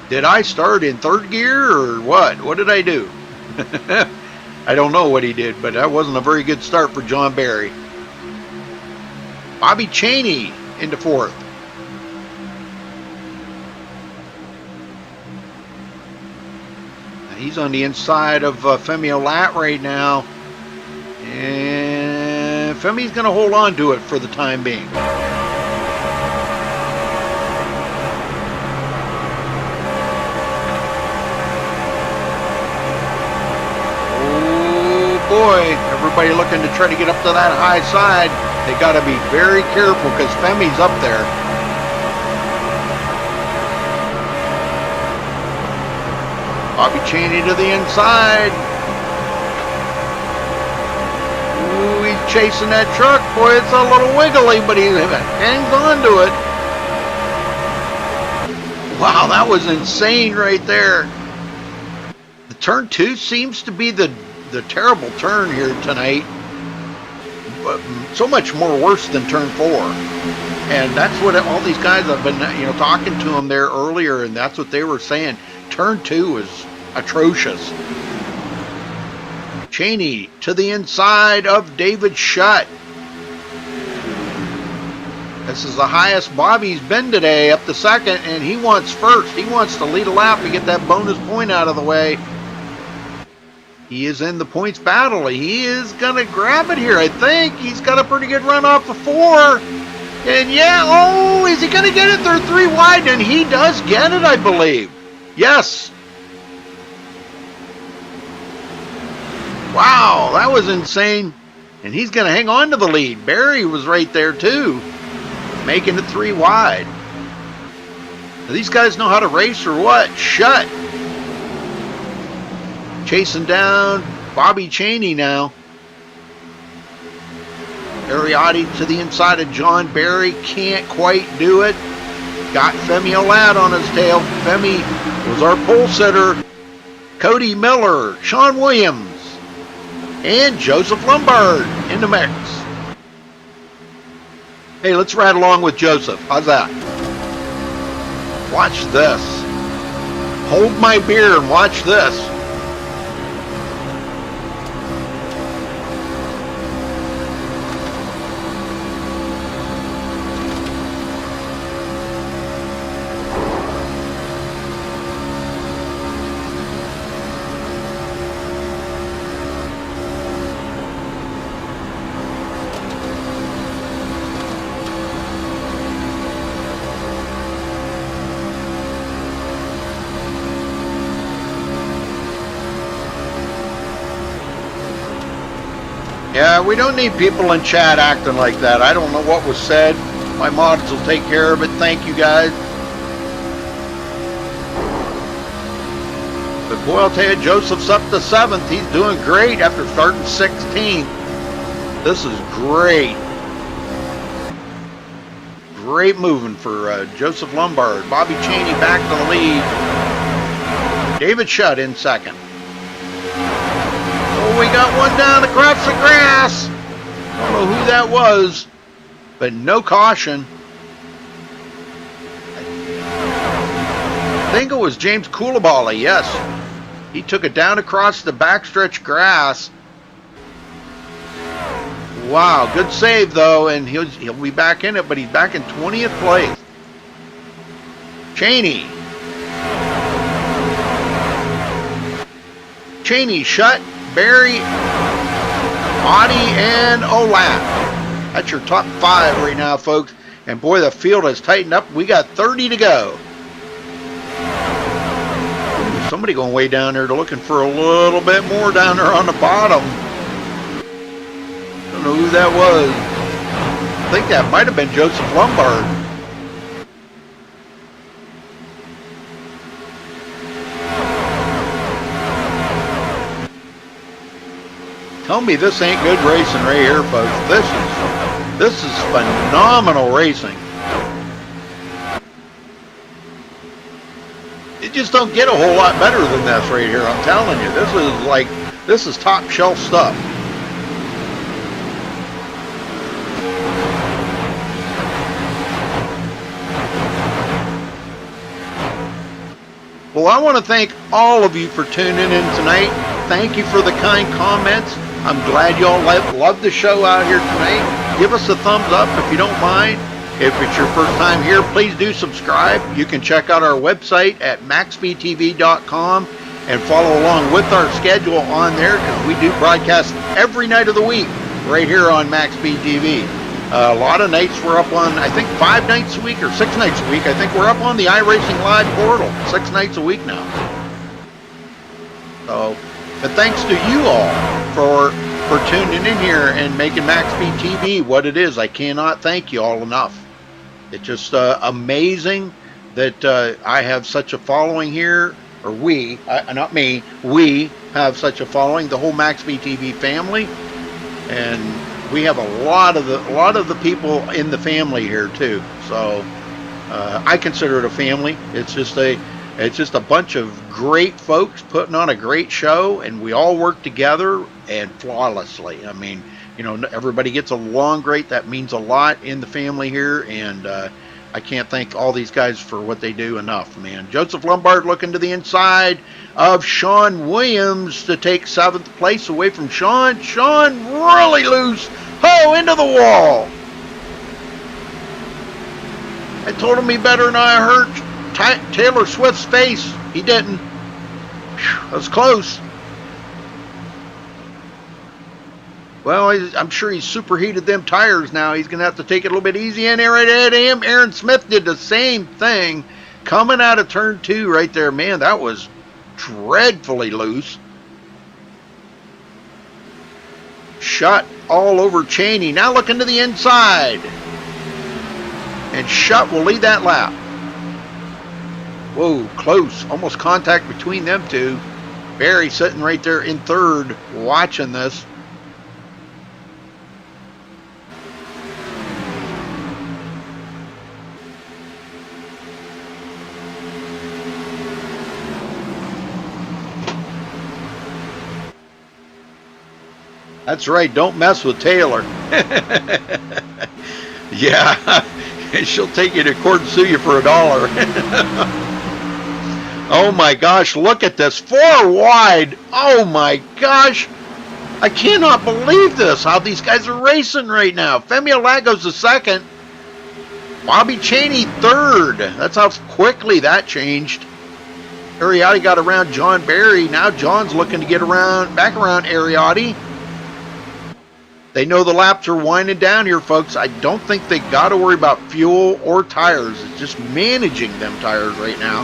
Did I start in third gear or what? What did I do? I don't know what he did, but that wasn't a very good start for John Barry. Bobby Chaney into fourth. Now he's on the inside of Femi Olat right now. And Femi's going to hold on to it for the time being. Boy, everybody looking to try to get up to that high side. They got to be very careful because Femi's up there. Bobby Chaney to the inside. Ooh, he's chasing that truck. Boy, it's a little wiggly, but he hangs on to it. Wow, that was insane right there. The turn 2 seems to be the terrible turn here tonight, but so much more worse than turn 4, and that's what all these guys have been, talking to them there earlier, and that's what they were saying. Turn 2 is atrocious. Chaney to the inside of David Shutt. This is the highest Bobby's been today, up to second, and he wants first. He wants to lead a lap and get that bonus point out of the way. He is in the points battle. He is going to grab it here, I think. He's got a pretty good run off of 4. And yeah, oh, is he going to get it? They're 3 wide, and he does get it, I believe. Yes. Wow, that was insane. And he's going to hang on to the lead. Barry was right there, too, making it 3 wide. Now, these guys know how to race or what? Shutt. Chasing down Bobby Chaney now. Ariotti to the inside of John Barry. Can't quite do it. Got Femi Olat on his tail. Femi was our pole sitter. Cody Miller, Sean Williams, and Joseph Lombard in the mix. Hey, let's ride along with Joseph. How's that? Watch this. Hold my beer and watch this. Yeah, we don't need people in chat acting like that. I don't know what was said. My mods will take care of it. Thank you, guys. But boy, I'll tell you, Joseph's up to 7th. He's doing great after starting 16th. This is great. Great moving for Joseph Lombard. Bobby Chaney back to the lead. David Shutt in second. We got one down across the grass. I don't know who that was, but no caution. I think it was James Coulibaly, yes. He took it down across the backstretch grass. Wow, good save though, and he'll be back in it, but he's back in 20th place. Cheney. Cheney, Shutt, Barry, Audie, and Olaf. That's your top 5 right now, folks. And boy, the field has tightened up. We got 30 to go. Somebody going way down there, looking for a little bit more down there on the bottom. Don't know who that was. I think that might have been Joseph Lombard. Tell me this ain't good racing right here, folks. This is phenomenal racing. You just don't get a whole lot better than this right here. I'm telling you, this is top shelf stuff. Well, I want to thank all of you for tuning in tonight. Thank you for the kind comments. I'm glad y'all love the show out here tonight. Give us a thumbs up if you don't mind. If it's your first time here, please do subscribe. You can check out our website at MaxSpeedTV.com and follow along with our schedule on there, because we do broadcast every night of the week right here on MaxSpeedTV. A lot of nights we're up on, I think 5 nights a week or 6 nights a week. I think we're up on the iRacing Live portal 6 nights a week now. So, but thanks to you all for tuning in here and making MaxSpeedTV what it is. I cannot thank you all enough. It's just amazing that I have such a following here, or we, not me, we have such a following, the whole MaxSpeedTV family, and we have a lot of the people in the family here too. So I consider it a family. It's just a bunch of great folks putting on a great show, and we all work together and flawlessly. I mean, you know, everybody gets along great. That means a lot in the family here, and I can't thank all these guys for what they do enough, man. Joseph Lombard looking to the inside of Sean Williams to take 7th place away from Sean. Sean really loose. Oh, into the wall. I told him he better not hurt Taylor Swift's face. He didn't. That was close. Well, I'm sure he's superheated them tires now. He's going to have to take it a little bit easy in there right at him. Aaron Smith did the same thing. Coming out of turn 2 right there. Man, that was dreadfully loose. Shutt all over Cheney. Now looking to the inside. And Shutt will lead that lap. Whoa, close. Almost contact between them two. Barry sitting right there in 3rd watching this. That's right, don't mess with Taylor. Yeah, she'll take you to court and sue you for $1. Oh my gosh, look at this, 4 wide. Oh my gosh, I cannot believe this, how these guys are racing right now. Femi Olago's the 2nd. Bobby Cheney 3rd. That's how quickly that changed. Ariotti got around John Barry. Now John's looking to get back around Ariotti. They know the laps are winding down here, folks. I don't think they got to worry about fuel or tires. It's just managing them tires right now.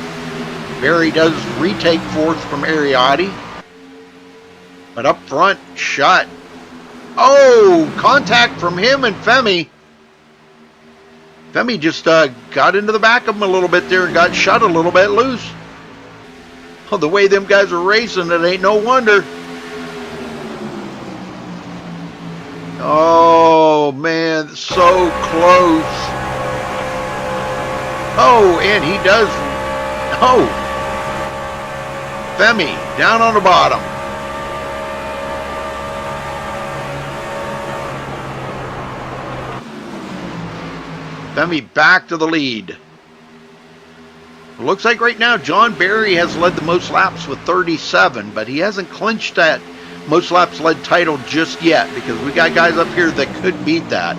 Barry does retake 4th from Ariotti. But up front, Shutt. Oh, contact from him and Femi. Femi just got into the back of him a little bit there and got Shutt a little bit loose. Oh, the way them guys are racing, it ain't no wonder. Oh, man, so close. Oh, and he does. Oh. Femi down on the bottom. Femi back to the lead. Looks like right now John Barry has led the most laps with 37, but he hasn't clinched that most laps led title just yet, because we got guys up here that could beat that.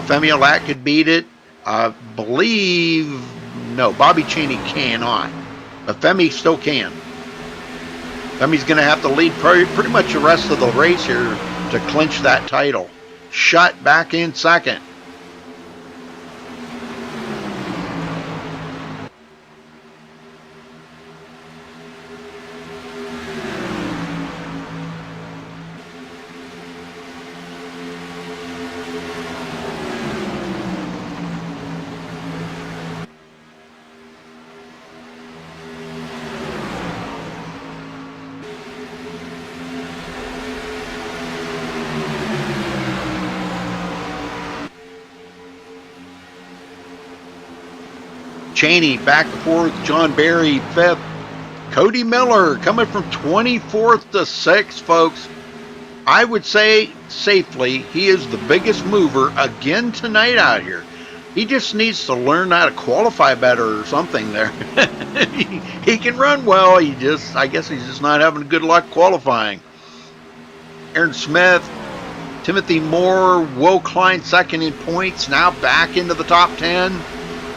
Femi Olat could beat it. I believe No, Bobby Cheney cannot. But Femi still can. Femi's going to have to lead pretty much the rest of the race here to clinch that title. Shutt back in second. Cheney back and forth, John Barry 5th. Cody Miller coming from 24th to 6th, folks. I would say safely he is the biggest mover again tonight out here. He just needs to learn how to qualify better or something there. He can run well, I guess he's just not having good luck qualifying. Aaron Smith, Timothy Moore, Will Klein second in points, now back into the top 10.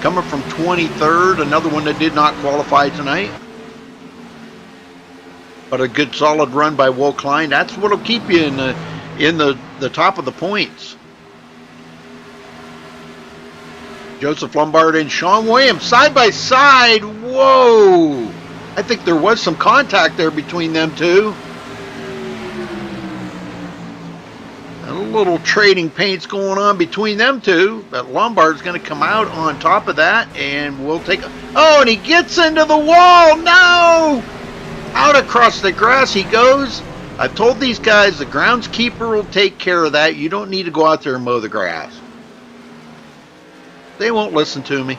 Coming from 23rd, another one that did not qualify tonight. But a good solid run by Will Klein. That's what will keep you in the top of the points. Joseph Lombard and Sean Williams side by side. Whoa! I think there was some contact there between them two. A little trading paints going on between them two, but Lombard's going to come out on top of that, and we'll take oh, and he gets into the wall. No! Out across the grass he goes. I've told these guys the groundskeeper will take care of that. You don't need to go out there and mow the grass. They won't listen to me.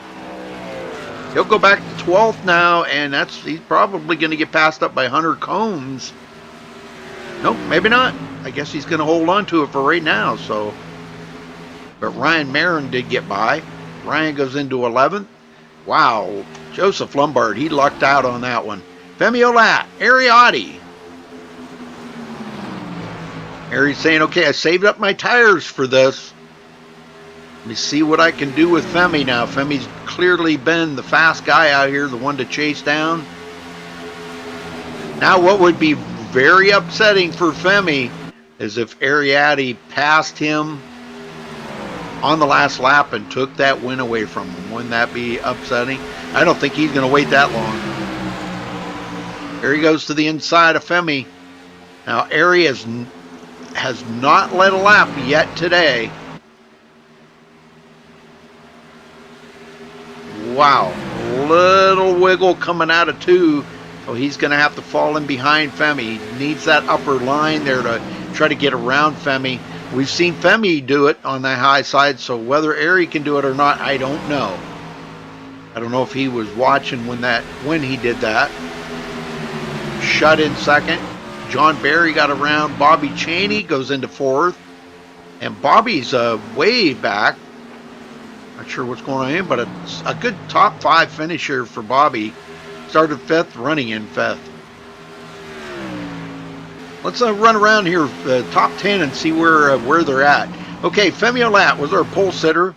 He'll go back to 12th now, and he's probably going to get passed up by Hunter Combs. Nope, maybe not. I guess he's going to hold on to it for right now. So, but Ryan Marin did get by. Ryan goes into 11th. Wow, Joseph Lombard, he lucked out on that one. Femi Olat, Ariotti. Ari's saying, okay, I saved up my tires for this. Let me see what I can do with Femi now. Femi's clearly been the fast guy out here, the one to chase down. Now what would be very upsetting for Femi is if Ariotti passed him on the last lap and took that win away from him. Wouldn't that be upsetting? I don't think he's going to wait that long. There he goes to the inside of Femi. Now Ari has not led a lap yet today. Wow, little wiggle coming out of 2. So he's going to have to fall in behind Femi. He needs that upper line there to try to get around Femi. We've seen Femi do it on the high side, so whether Ari can do it or not, I don't know. I don't know if he was watching when he did that. Shut in second. John Barry got around. Bobby Cheney goes into 4th. And Bobby's way back. Not sure what's going on here, but a good top 5 finisher for Bobby. Started 5th, running in 5th. Let's run around here, the top 10, and see where they're at. Okay, Femi Olat was our pole sitter,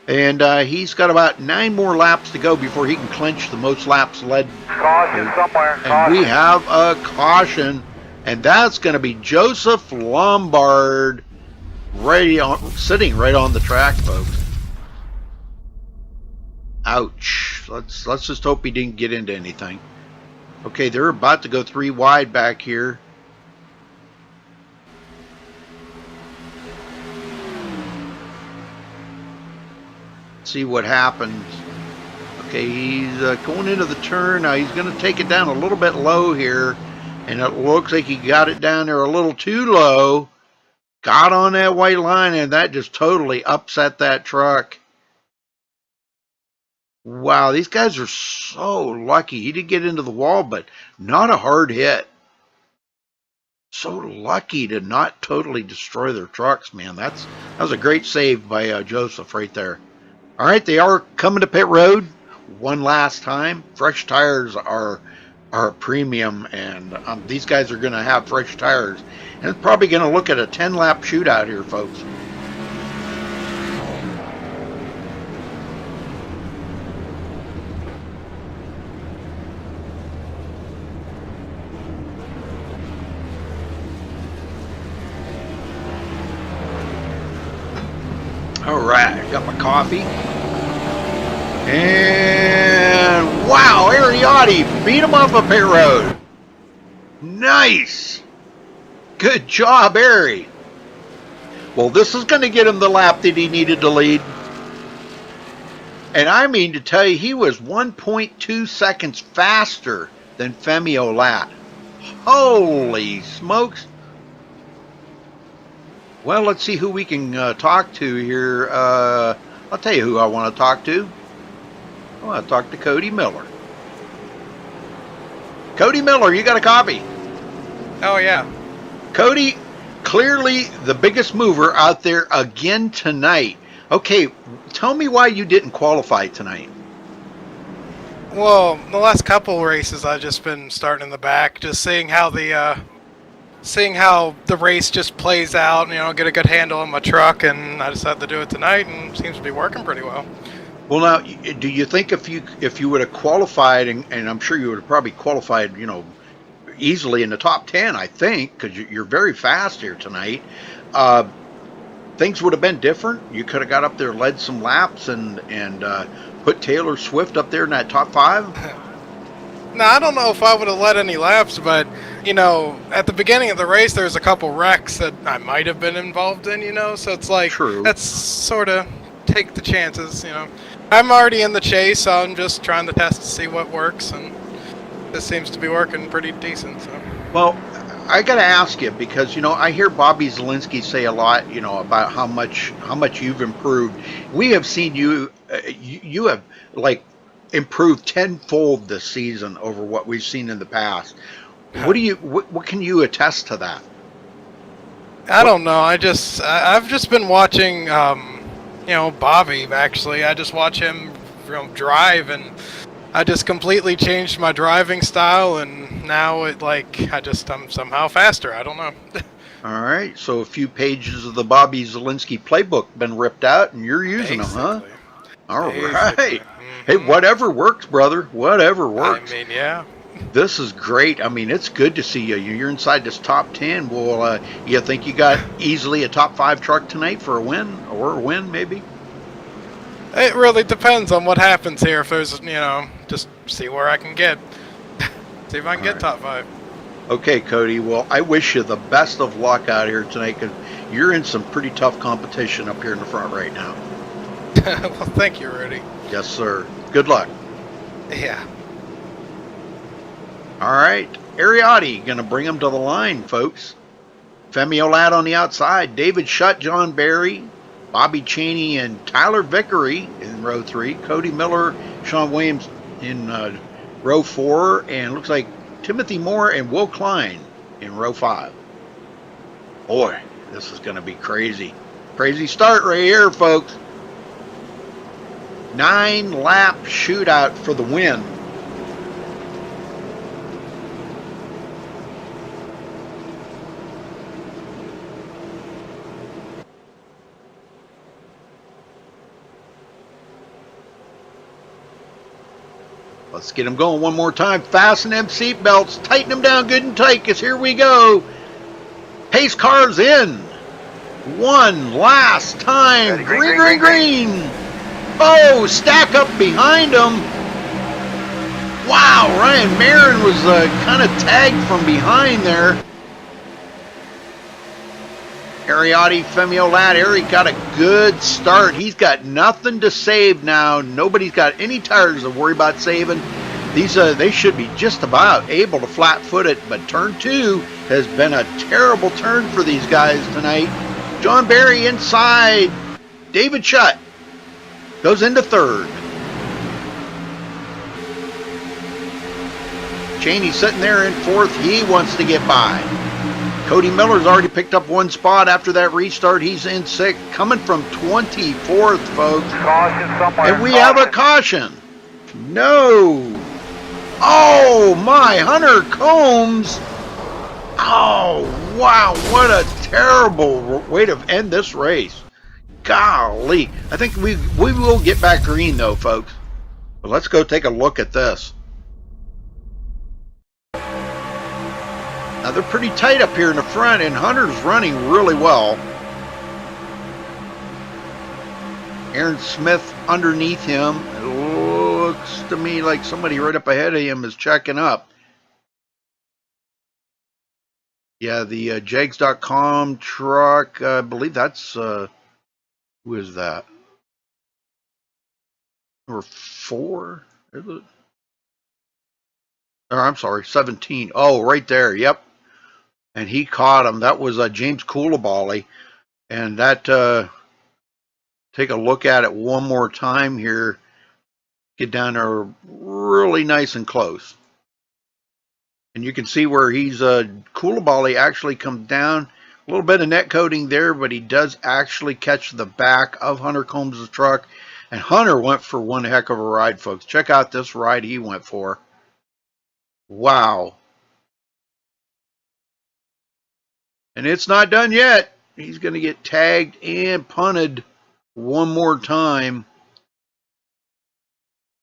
and he's got about 9 more laps to go before he can clinch the most laps led. Caution somewhere. And Caution. we have a caution, and that's going to be Joseph Lombard, sitting right on the track, folks. Ouch. Let's just hope he didn't get into anything. Okay, they're about to go 3 wide back here. See what happens. Okay, he's going into the turn. Now he's going to take it down a little bit low here. And it looks like he got it down there a little too low. Got on that white line, and that just totally upset that truck. Wow, these guys are so lucky. He did get into the wall, but not a hard hit. So lucky to not totally destroy their trucks, man. That was a great save by Joseph right there. All right, they are coming to pit road one last time. Fresh tires are a premium, and these guys are going to have fresh tires. And it's probably going to look at a 10-lap shootout here, folks. right, got my coffee. And wow, Ariotti beat him off a pit road. Nice. Good job, Ari. Well, this is going to get him the lap that he needed to lead. And I mean to tell you, he was 1.2 seconds faster than Femi Olat. Holy smokes. Well, let's see who we can talk to here. I'll tell you who I want to talk to. I want to talk to Cody Miller. Cody Miller, you got a copy? Oh, yeah. Cody, clearly the biggest mover out there again tonight. Okay, tell me why you didn't qualify tonight. Well, the last couple races I've just been starting in the back, just seeing how the race just plays out, you know, get a good handle on my truck, and I decided to do it tonight, and it seems to be working pretty well. Well, now, do you think if you would have qualified, and I'm sure you would have probably qualified, you know, easily in the top 10, I think, because you're very fast here tonight, things would have been different? You could have got up there, led some laps, and put Taylor Swift up there in that top 5? Now, I don't know if I would have led any laps, but, you know, at the beginning of the race, there was a couple wrecks that I might have been involved in, you know, so it's like, true. That's sort of take the chances, you know. I'm already in the chase, so I'm just trying to test to see what works, and this seems to be working pretty decent, so. Well, I got to ask you, because, you know, I hear Bobby Zielinski say a lot, you know, about how much you've improved. We have seen you, you have, like, improved tenfold this season over what we've seen in the past. What can you attest to that? I don't know. I've just been watching, you know, Bobby, actually. I just watch him, you know, drive, and I just completely changed my driving style, and now I'm somehow faster. I don't know. All right, so a few pages of the Bobby Zielinski playbook been ripped out, and you're using them, huh? All right. Mm-hmm. Hey, whatever works, brother. Whatever works. I mean, yeah. This is great. I mean, it's good to see you. You're inside this top 10. Well, you think you got easily a top 5 truck tonight for a win, or a win maybe? It really depends on what happens here. If there's, you know, just see where I can get. See if I can get top 5. Okay, Cody. Well, I wish you the best of luck out here tonight, because you're in some pretty tough competition up here in the front right now. Well, thank you, Rudy. Yes, sir. Good luck. Yeah. All right. Ariotti going to bring him to the line, folks. Femi Olat on the outside. David Shutt, John Barry, Bobby Cheney, and Tyler Vickery in row 3. Cody Miller, Sean Williams in row 4. And looks like Timothy Moore and Will Klein in row 5. Boy, this is going to be crazy. Crazy start right here, folks. 9-lap shootout for the win. Let's get them going one more time. Fasten them seat belts. Tighten them down good and tight, because here we go. Pace cars in. One last time. Green. Oh, stack up behind them. Wow, Ryan Marin was kind of tagged from behind there. Ariotti, Femi Olat. Ari got a good start. He's got nothing to save now. Nobody's got any tires to worry about saving. These they should be just about able to flat-foot it, but turn 2 has been a terrible turn for these guys tonight. John Barry inside. David Shutt goes into 3rd. Cheney sitting there in 4th. He wants to get by. Cody Miller's already picked up 1 spot after that restart. He's in 6th, coming from 24th, folks. Caution somewhere. And we have a caution. No. Oh, my. Hunter Combs. Oh, wow. What a terrible way to end this race. Golly. I think we will get back green, though, folks. But let's go take a look at this. Now, they're pretty tight up here in the front, and Hunter's running really well. Aaron Smith underneath him. It looks to me like somebody right up ahead of him is checking up. Yeah, the Jags.com truck, I believe that's, who is that? Number 4? Is it? Or I'm sorry, 17. Oh, right there, yep. And he caught him. That was James Coulibaly. And that, take a look at it one more time here. Get down there really nice and close. And you can see where he's Coulibaly actually comes down. A little bit of net coating there, but he does actually catch the back of Hunter Combs' truck. And Hunter went for one heck of a ride, folks. Check out this ride he went for. Wow. And it's not done yet. He's going to get tagged and punted one more time.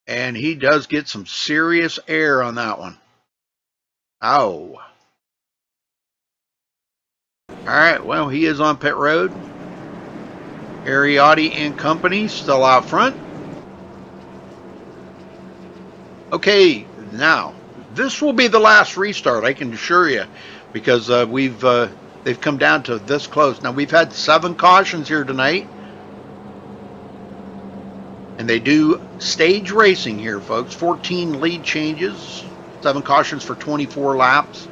And he does get some serious air on that one. Ow. Alright, well, he is on pit road. Ariotti and company still out front. Okay, now, this will be the last restart, I can assure you, because they've come down to this close. Now, we've had 7 cautions here tonight. And they do stage racing here, folks. 14 lead changes, 7 cautions for 24 laps.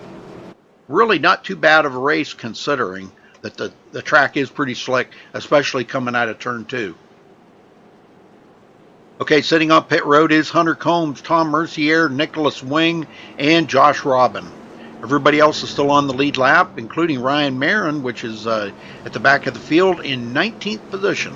Really not too bad of a race considering that the track is pretty slick, especially coming out of turn 2. Okay, sitting on pit road is Hunter Combs, Tom Mercier, Nicholas Wing, and Josh Robin. Everybody else is still on the lead lap, including Ryan Marin, which is at the back of the field in 19th position.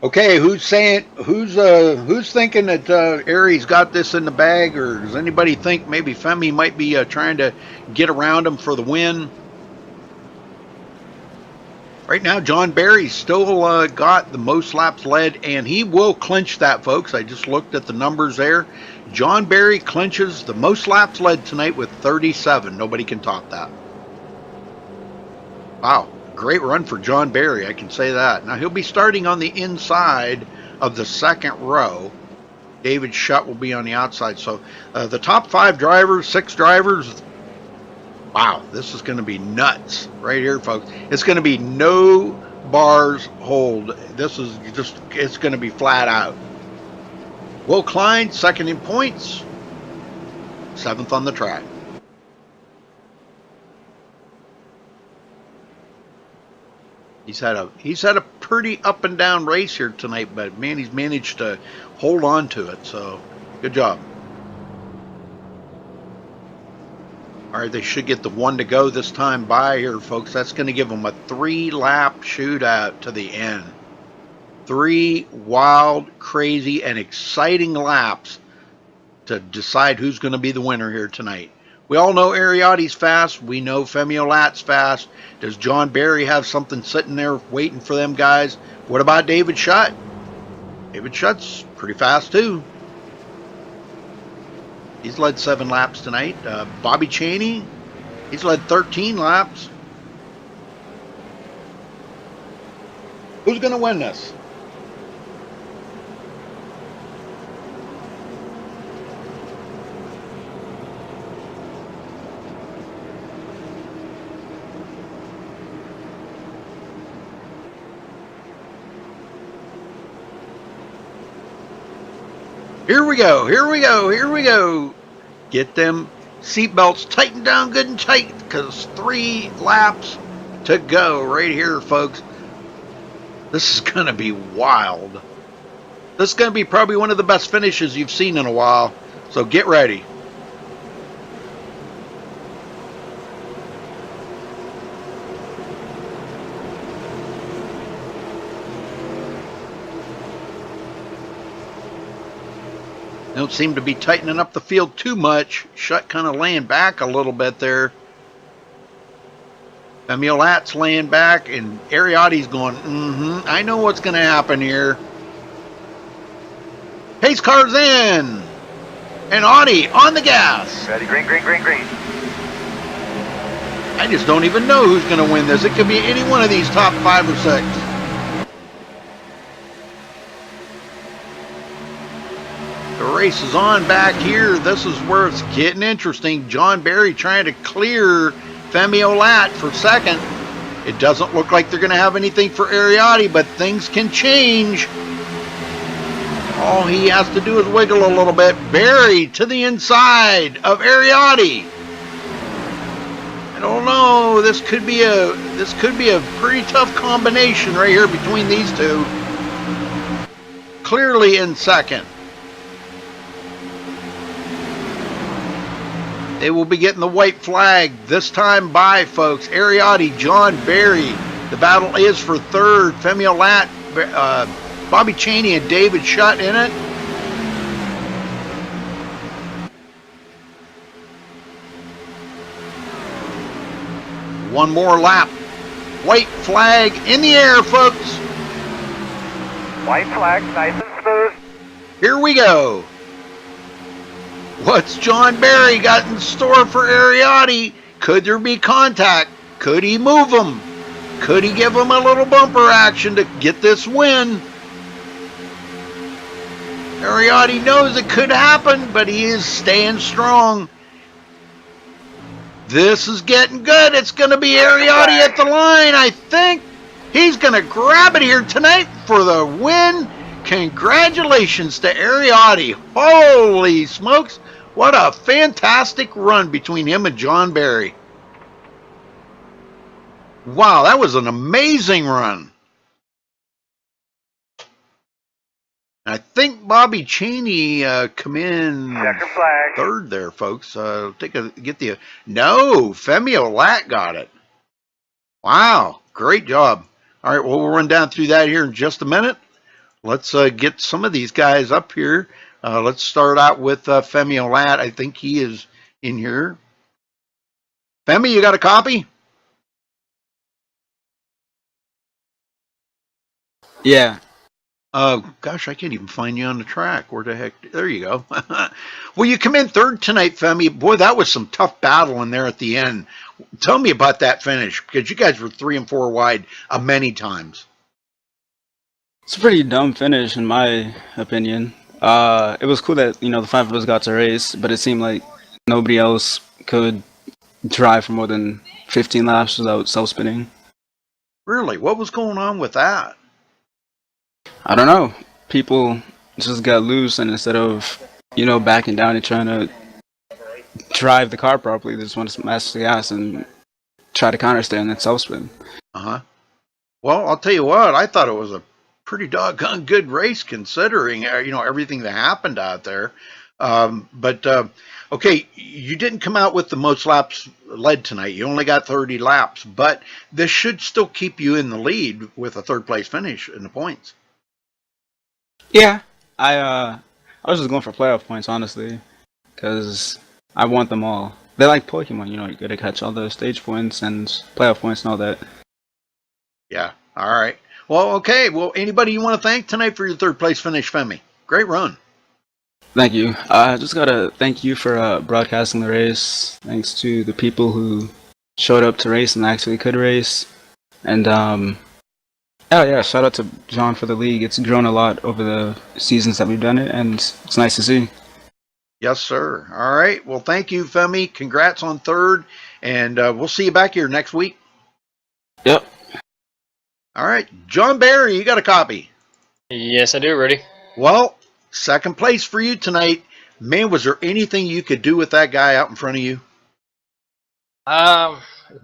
Okay, who's thinking that Aries got this in the bag, or does anybody think maybe Femi might be trying to get around him for the win? Right now, John Barry's still got the most laps led, and he will clinch that, folks. I just looked at the numbers there. John Barry clinches the most laps led tonight with 37. Nobody can top that. Wow. Great run for John Barry, I can say that. Now, he'll be starting on the inside of the second row. David Shutt will be on the outside. So, the top 5 drivers, 6 drivers, wow, this is going to be nuts right here, folks. It's going to be no bars hold. This is just, it's going to be flat out. Will Klein, second in points, 7th on the track. He's had a pretty up and down race here tonight, but man, he's managed to hold on to it. So, good job. All right, they should get the 1 to go this time by here, folks. That's going to give them a 3-lap shootout to the end. 3 wild, crazy, and exciting laps to decide who's going to be the winner here tonight. We all know Ariotti's fast. We know Femi Olat's fast. Does John Barry have something sitting there waiting for them guys? What about David Shutt? David Shutt's pretty fast too. He's led 7 laps tonight. Bobby Chaney, he's led 13 laps. Who's going to win this? Here we go, here we go, here we go. Get them seatbelts tightened down good and tight, because 3 laps to go right here, folks. This is going to be wild. This is going to be probably one of the best finishes you've seen in a while. So get ready. Don't seem to be tightening up the field too much. Shutt kind of laying back a little bit there. Femi Olat's laying back, and Ariotti's going, I know what's going to happen here. Pace car's in. And Audi on the gas. Ready, green, green, green, green. I just don't even know who's going to win this. It could be any one of these top 5 or 6. The race is on back here. This is where it's getting interesting. John Barry trying to clear Femi Olat for second. It doesn't look like they're going to have anything for Ariotti, but things can change. All he has to do is wiggle a little bit. Barry to the inside of Ariotti. I don't know. This could be a pretty tough combination right here between these two. Clearly in second. They will be getting the white flag this time by, folks. Ariotti, John Barry. The battle is for third. Femi Olat, Bobby Chaney, and David Shutt in it. One more lap. White flag in the air, folks. White flag, nice and smooth. Here we go. What's John Barry got in store for Ariotti? Could there be contact? Could he move him? Could he give him a little bumper action to get this win? Ariotti knows it could happen, but he is staying strong. This is getting good. It's going to be Ariotti at the line, I think. He's going to grab it here tonight for the win. Congratulations to Ariotti. Holy smokes. What a fantastic run between him and John Barry. Wow, that was an amazing run. I think Bobby Chaney come in third there, folks. No, Femi Olat got it. Wow, great job. All right, well, we'll run down through that here in just a minute. Let's get some of these guys up here. Let's start out with Femi Olat. I think he is in here. Femi, you got a copy? Yeah. Gosh, I can't even find you on the track. Where the heck? There you go. Well, you come in third tonight, Femi. Boy, that was some tough battle in there at the end. Tell me about that finish, because you guys were 3 and 4 wide many times. It's a pretty dumb finish, in my opinion. It was cool that, the 5 of us got to race, but it seemed like nobody else could drive for more than 15 laps without self-spinning. Really? What was going on with that? I don't know. People just got loose, and instead of, backing down and trying to drive the car properly, they just want to smash the gas and try to countersteer and then self-spin. Uh-huh. Well, I'll tell you what, I thought it was a pretty doggone good race considering, everything that happened out there. Okay, you didn't come out with the most laps led tonight. You only got 30 laps, but this should still keep you in the lead with a third place finish in the points. Yeah, I was just going for playoff points, honestly, because I want them all. They're like Pokemon, you got to catch all the stage points and playoff points and all that. Yeah, all right. Well, okay. Well, anybody you want to thank tonight for your third place finish, Femi? Great run. Thank you. I just got to thank you for broadcasting the race. Thanks to the people who showed up to race and actually could race. And, yeah, shout out to John for the league. It's grown a lot over the seasons that we've done it, and it's nice to see. Yes, sir. All right. Well, thank you, Femi. Congrats on third, and we'll see you back here next week. Yep. All right. John Barry, you got a copy? Yes, I do, Rudy. Well, second place for you tonight. Man, was there anything you could do with that guy out in front of you?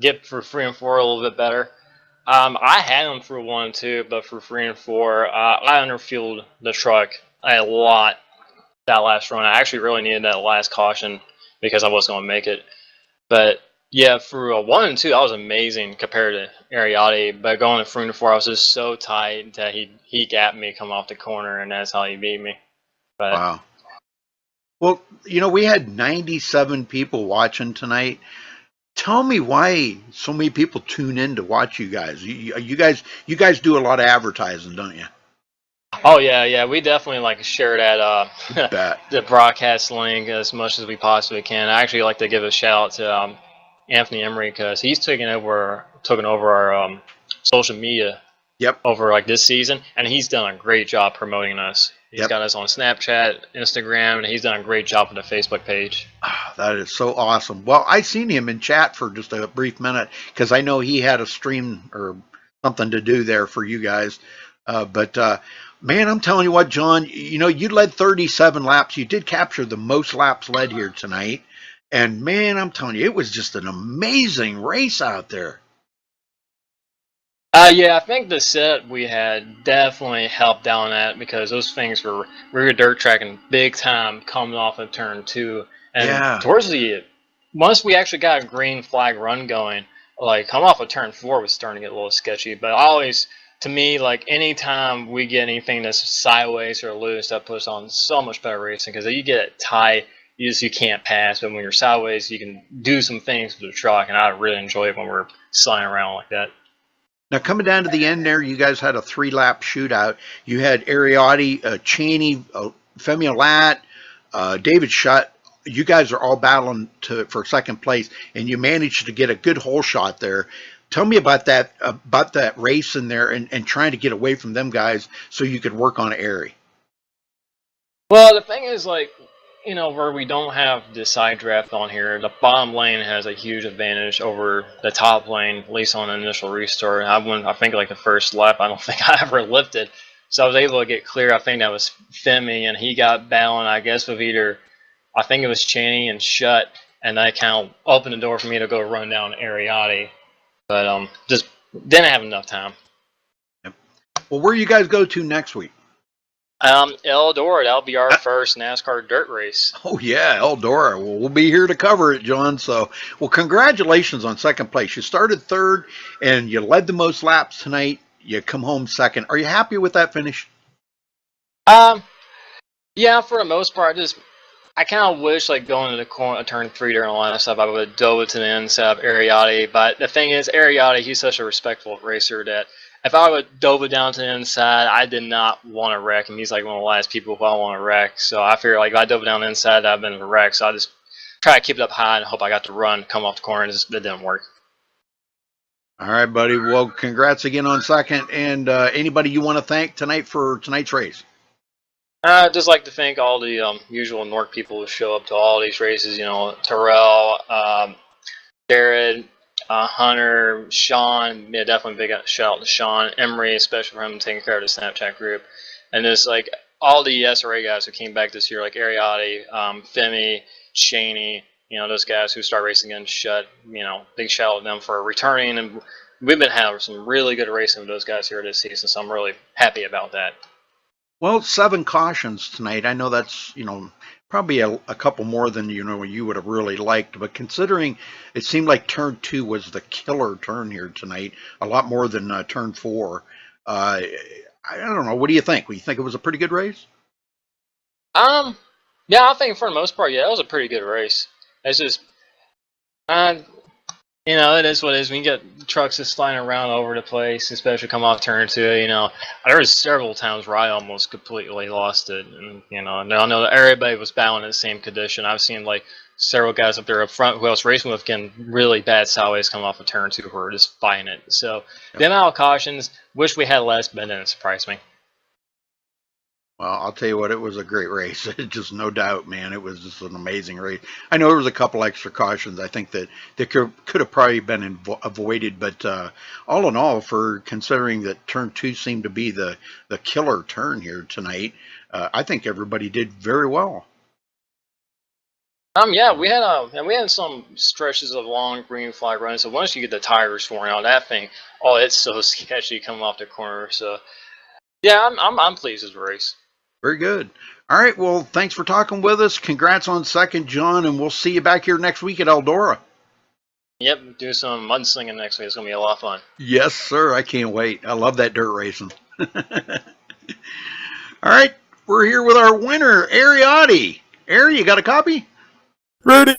Get for 3 and 4 a little bit better. I had him for 1 and 2, but for 3 and 4, I underfueled the truck a lot that last run. I actually really needed that last caution because I wasn't going to make it. But yeah, for 1 and 2, that was amazing compared to Ariotti. But going to 3 and 4, I was just so tight that he gapped me coming off the corner, and that's how he beat me. But, wow. Well, we had 97 people watching tonight. Tell me why so many people tune in to watch you guys. You guys do a lot of advertising, don't you? Oh yeah, we definitely like to share that the broadcast link as much as we possibly can. I actually like to give a shout out to Anthony Emery because he's taken over our social media. Yep. Over like this season, and he's done a great job promoting us. He's got us on Snapchat, Instagram, and he's done a great job with the Facebook page. That is so awesome. Well, I seen him in chat for just a brief minute because I know he had a stream or something to do there for you guys. But man, I'm telling you what, John, you know, you led 37 laps. You did capture the most laps led here tonight. And man, I'm telling you, it was just an amazing race out there. Yeah, I think the setup we had definitely helped down that because those things we were dirt tracking big time coming off of turn 2. And towards once we actually got a green flag run going, like coming off of turn 4 was starting to get a little sketchy. But always, to me, like anytime we get anything that's sideways or loose, that puts on so much better racing because you get it tight, you can't pass. But when you're sideways, you can do some things with the truck, and I really enjoy it when we're sliding around like that. Now, coming down to the end there, you guys had a 3-lap shootout. You had Ariotti, Cheney, Femi Lat, David Shutt. You guys are all battling for second place, and you managed to get a good hole shot there. Tell me about that race in there and trying to get away from them guys so you could work on Airy. Well, the thing is, like, you know, where we don't have the side draft on here, the bottom lane has a huge advantage over the top lane, at least on the initial restart. I think like the first lap, I don't think I ever lifted. So I was able to get clear. I think that was Femi, and he got battling, I guess, with either, I think it was Cheney and Shutt, and that kind of opened the door for me to go run down Ariotti. But just didn't have enough time. Yep. Well, where you guys go to next week? Eldora, that'll be our first NASCAR dirt race. Oh, yeah, Eldora. Well, we'll be here to cover it, John. So, well, congratulations on second place. You started third, and you led the most laps tonight. You come home second. Are you happy with that finish? Yeah, for the most part. I kind of wish, like, going to the corner, turn 3 during the line stuff, I would have dove it to the inside of Ariotti. But the thing is, Ariotti, he's such a respectful racer that if I would have dove it down to the inside, I did not want to wreck him. He's like one of the last people who I want to wreck. So I figured, like, if I dove it down the inside, I'd been a wreck. So I just try to keep it up high and hope I got to run, come off the corner, and it didn't work. All right, buddy. Well, congrats again on second. And anybody you want to thank tonight for tonight's race? I'd just like to thank all the usual NORC people who show up to all these races. You know, Terrell, Jared, Hunter, Sean. Yeah, definitely big shout out to Sean, Emery, especially for him taking care of the Snapchat group, and just like all the SRA guys who came back this year, like Ariotti, Femi, Cheney. You know, those guys who start racing again, Shutt. You know, big shout out to them for returning, and we've been having some really good racing with those guys here this season. So I'm really happy about that. Well, 7 cautions tonight. I know that's, you know, probably a couple more than, you know, you would have really liked. But considering it seemed like turn 2 was the killer turn here tonight, a lot more than turn 4. I don't know. What do you think? You think it was a pretty good race? Yeah, I think for the most part, yeah, it was a pretty good race. It's just, you know, it is what it is. When you get trucks just flying around over the place, especially come off turn 2, you know, there was several times where I almost completely lost it. And, you know, and I know that everybody was battling in the same condition. I've seen, like, several guys up there up front who I was racing with getting really bad sideways coming off of turn 2 who were just fighting it. So, the amount of cautions, wish we had less, but then it surprised me. Well, I'll tell you what, it was a great race. Just no doubt, man. It was just an amazing race. I know there was a couple extra cautions. I think that they could have probably been avoided, but all in all, for considering that turn 2 seemed to be the killer turn here tonight, I think everybody did very well. Yeah, we had some stretches of long green flag runs. So once you get the tires worn out, that thing, oh, it's so sketchy coming off the corner. So yeah, I'm pleased with the race. Very good. All right, well, thanks for talking with us. Congrats on second, John, and we'll see you back here next week at Eldora. Yep, do some mudslinging next week. It's going to be a lot of fun. Yes, sir. I can't wait. I love that dirt racing. All right, we're here with our winner, Ariotti. Ari, you got a copy? Ready.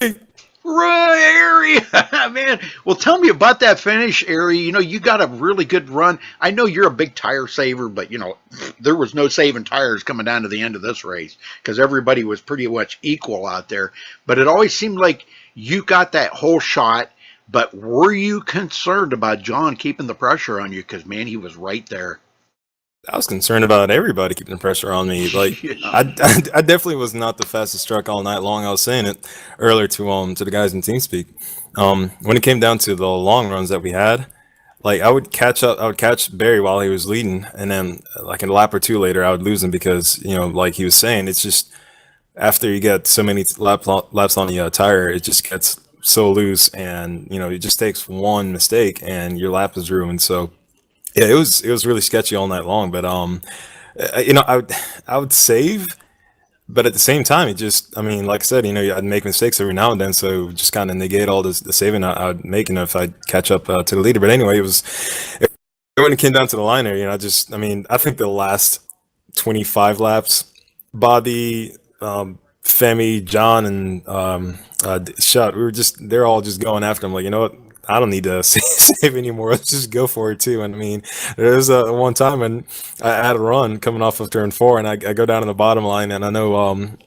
Right, Ari. Man, well, tell me about that finish, Ari. You know, you got a really good run. I know you're a big tire saver, but, you know, there was no saving tires coming down to the end of this race because everybody was pretty much equal out there. But it always seemed like you got that whole shot. But were you concerned about John keeping the pressure on you? Because, man, he was right there. I was concerned about everybody keeping the pressure on me. Like, Yeah. I definitely was not the fastest truck all night long. I was saying it earlier to the guys in TeamSpeak. When it came down to the long runs that we had, like I would catch Barry while he was leading, and then like a lap or two later, I would lose him because, you know, like he was saying, it's just after you get so many laps on the tire, it just gets so loose, and you know, it just takes one mistake and your lap is ruined. So yeah, it was really sketchy all night long. But you know, I would save, but at the same time, it just, I mean, like I said, you know, I'd make mistakes every now and then, so just kind of negate all the saving I'd make, you know, if I'd catch up to the leader. But anyway, when it came down to the line there, you know, I mean, I think the last 25 laps, Bobby, Femi, John, and Shot, they're all just going after him. Like, you know what? I don't need to save anymore. Let's just go for it too. And I mean, there was one time when I had a run coming off of turn 4, and I go down to the bottom line, and I know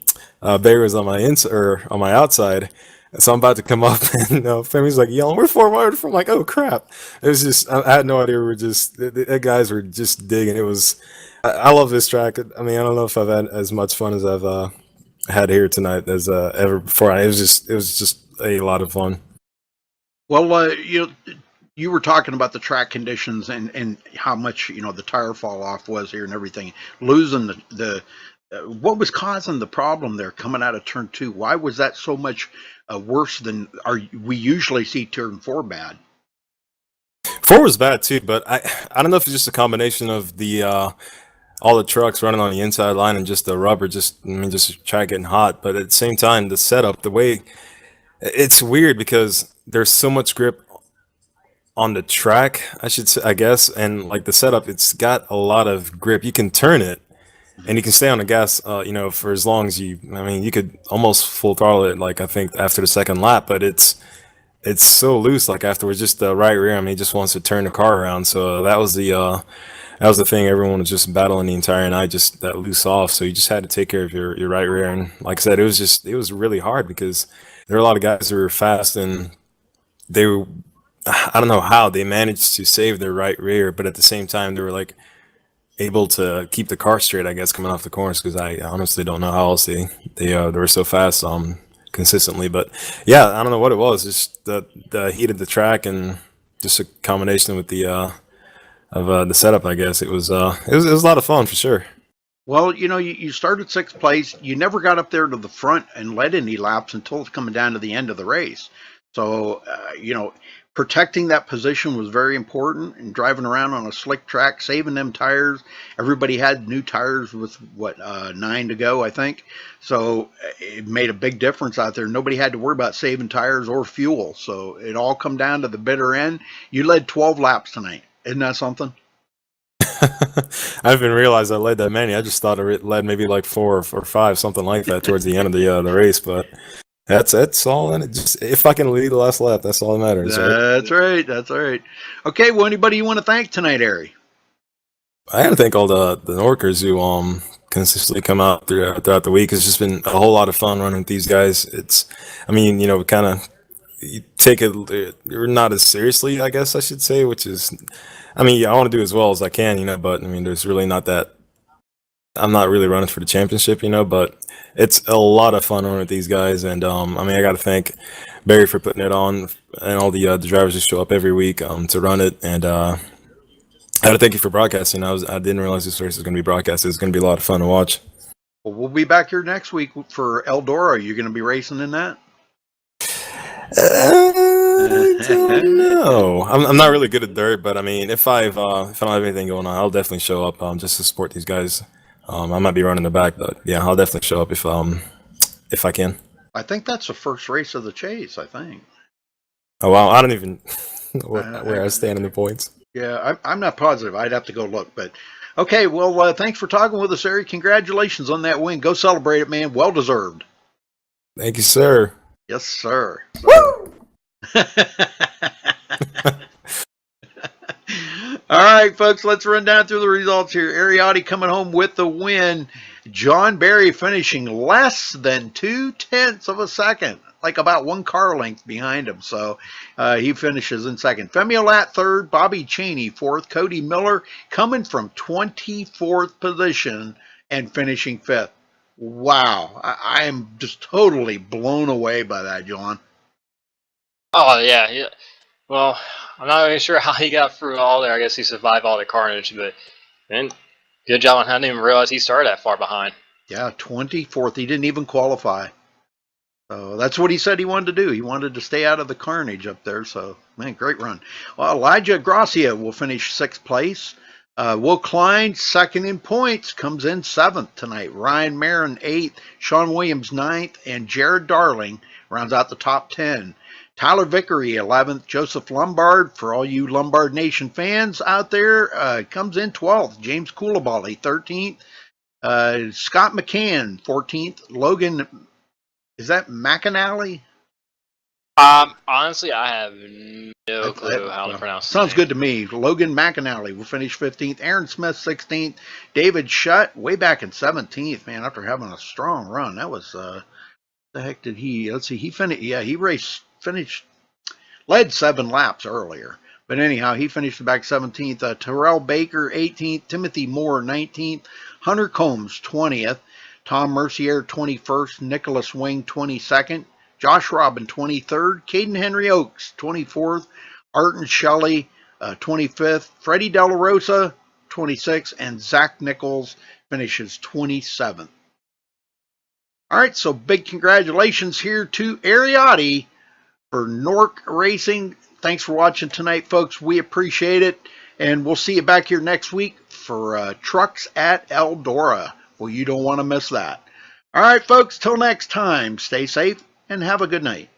Barry was on my on my outside, so I'm about to come up, and Femi's like yelling, "We're forward!" I'm like, "Oh crap!" It was just, I had no idea. We were just, the guys were just digging. It was, I love this track. I mean, I don't know if I've had as much fun as I've had here tonight as ever before. It was just a lot of fun. Well, you were talking about the track conditions and how much, you know, the tire fall off was here and everything. Losing the what was causing the problem there coming out of turn 2? Why was that so much worse than we usually see turn 4 bad? 4 was bad too, but I don't know if it's just a combination of the all the trucks running on the inside line and just the rubber, just track getting hot. But at the same time, the setup, the way, it's weird because there's so much grip on the track, I should say, I guess, and like the setup, it's got a lot of grip. You can turn it, and you can stay on the gas, you know, for as long as you. I mean, you could almost full throttle it, like I think after the second lap, but it's so loose. Like afterwards, just the right rear. I mean, he just wants to turn the car around. So that was the thing. Everyone was just battling the entire night, just that loose off. So you just had to take care of your right rear. And like I said, it was really hard because there were a lot of guys who were fast, and they were, I don't know how they managed to save their right rear, but at the same time, they were like able to keep the car straight, I guess, coming off the corners, because I honestly don't know how else they were so fast consistently. But yeah, I don't know what it was, just the heat of the track and just a combination with the setup, I guess. It was a lot of fun for sure. Well, you know, you started 6th place. You never got up there to the front and led any laps until it's coming down to the end of the race. So, you know, protecting that position was very important, and driving around on a slick track, saving them tires. Everybody had new tires with, 9 to go, I think. So it made a big difference out there. Nobody had to worry about saving tires or fuel. So it all come down to the bitter end. You led 12 laps tonight. Isn't that something? I didn't even realize I led that many. I just thought it led maybe like 4 or 5, something like that, towards the end of the race. But that's all in it. Just if I can lead the last lap, that's all that matters. That's right. That's right. Okay. Well, anybody you want to thank tonight, Ari? I got to thank all the Norkers who consistently come out throughout the week. It's just been a whole lot of fun running with these guys. I mean, you know, kind of, you take it, you're not as seriously, I guess I should say, which is, I mean, yeah, I want to do as well as I can, you know, but I mean, there's really not that, I'm not really running for the championship, you know, but it's a lot of fun running with these guys. And I mean, I got to thank Barry for putting it on, and all the drivers who show up every week to run it. And I got to thank you for broadcasting. I didn't realize this race was going to be broadcasted. It's going to be a lot of fun to watch. Well, we'll be back here next week for Eldora. Are you going to be racing in that? I don't know. I'm not really good at dirt, but I mean, if I don't have anything going on, I'll definitely show up just to support these guys. I might be running the back, but yeah, I'll definitely show up if I can. I think that's the first race of the chase, I think. Oh wow, I don't even know where I stand in the points. Yeah, I'm not positive. I'd have to go look, but okay. Well, thanks for talking with us, Ari. Congratulations on that win. Go celebrate it, man. Well deserved. Thank you, sir. Yes, sir. Woo! All right, folks, let's run down through the results here. Ariotti coming home with the win. John Barry finishing less than 0.2 of a second, like about 1 car length behind him. So he finishes in second. Femi Olat third, Bobby Cheney fourth, Cody Miller coming from 24th position and finishing fifth. Wow, I am just totally blown away by that, John. Oh yeah. Well, I'm not really sure how he got through all there. I guess he survived all the carnage, but man, good job on him. I didn't even realize he started that far behind. Yeah, 24th. He didn't even qualify. So that's what he said he wanted to do. He wanted to stay out of the carnage up there. So, man, great run. Well, Elijah Gracia will finish 6th place. Will Klein, second in points, comes in 7th tonight. Ryan Marin, 8th. Sean Williams, 9th. And Jared Darling rounds out the top 10. Tyler Vickery, 11th. Joseph Lombard, for all you Lombard Nation fans out there, comes in 12th. James Coulibaly, 13th. Scott McCann, 14th. Logan, is that McAnally? Honestly, I have no clue how to pronounce it. Sounds good to me. Logan McAnally will finish 15th. Aaron Smith, 16th. David Shutt, way back in 17th, man, after having a strong run. That was, the heck did he, let's see, he finished, yeah, he led 7 laps earlier. But anyhow, he finished back 17th. Terrell Baker, 18th. Timothy Moore, 19th. Hunter Combs, 20th. Tom Mercier, 21st. Nicholas Wing, 22nd. Josh Robin, 23rd. Caden Henry Oaks, 24th. Arton Shelley, 25th. Freddie De La Rosa, 26th. And Zach Nichols finishes 27th. All right, so big congratulations here to Ariotti for NORC Racing. Thanks for watching tonight, folks. We appreciate it. And we'll see you back here next week for Trucks at Eldora. Well, you don't want to miss that. All right, folks, till next time, stay safe and have a good night.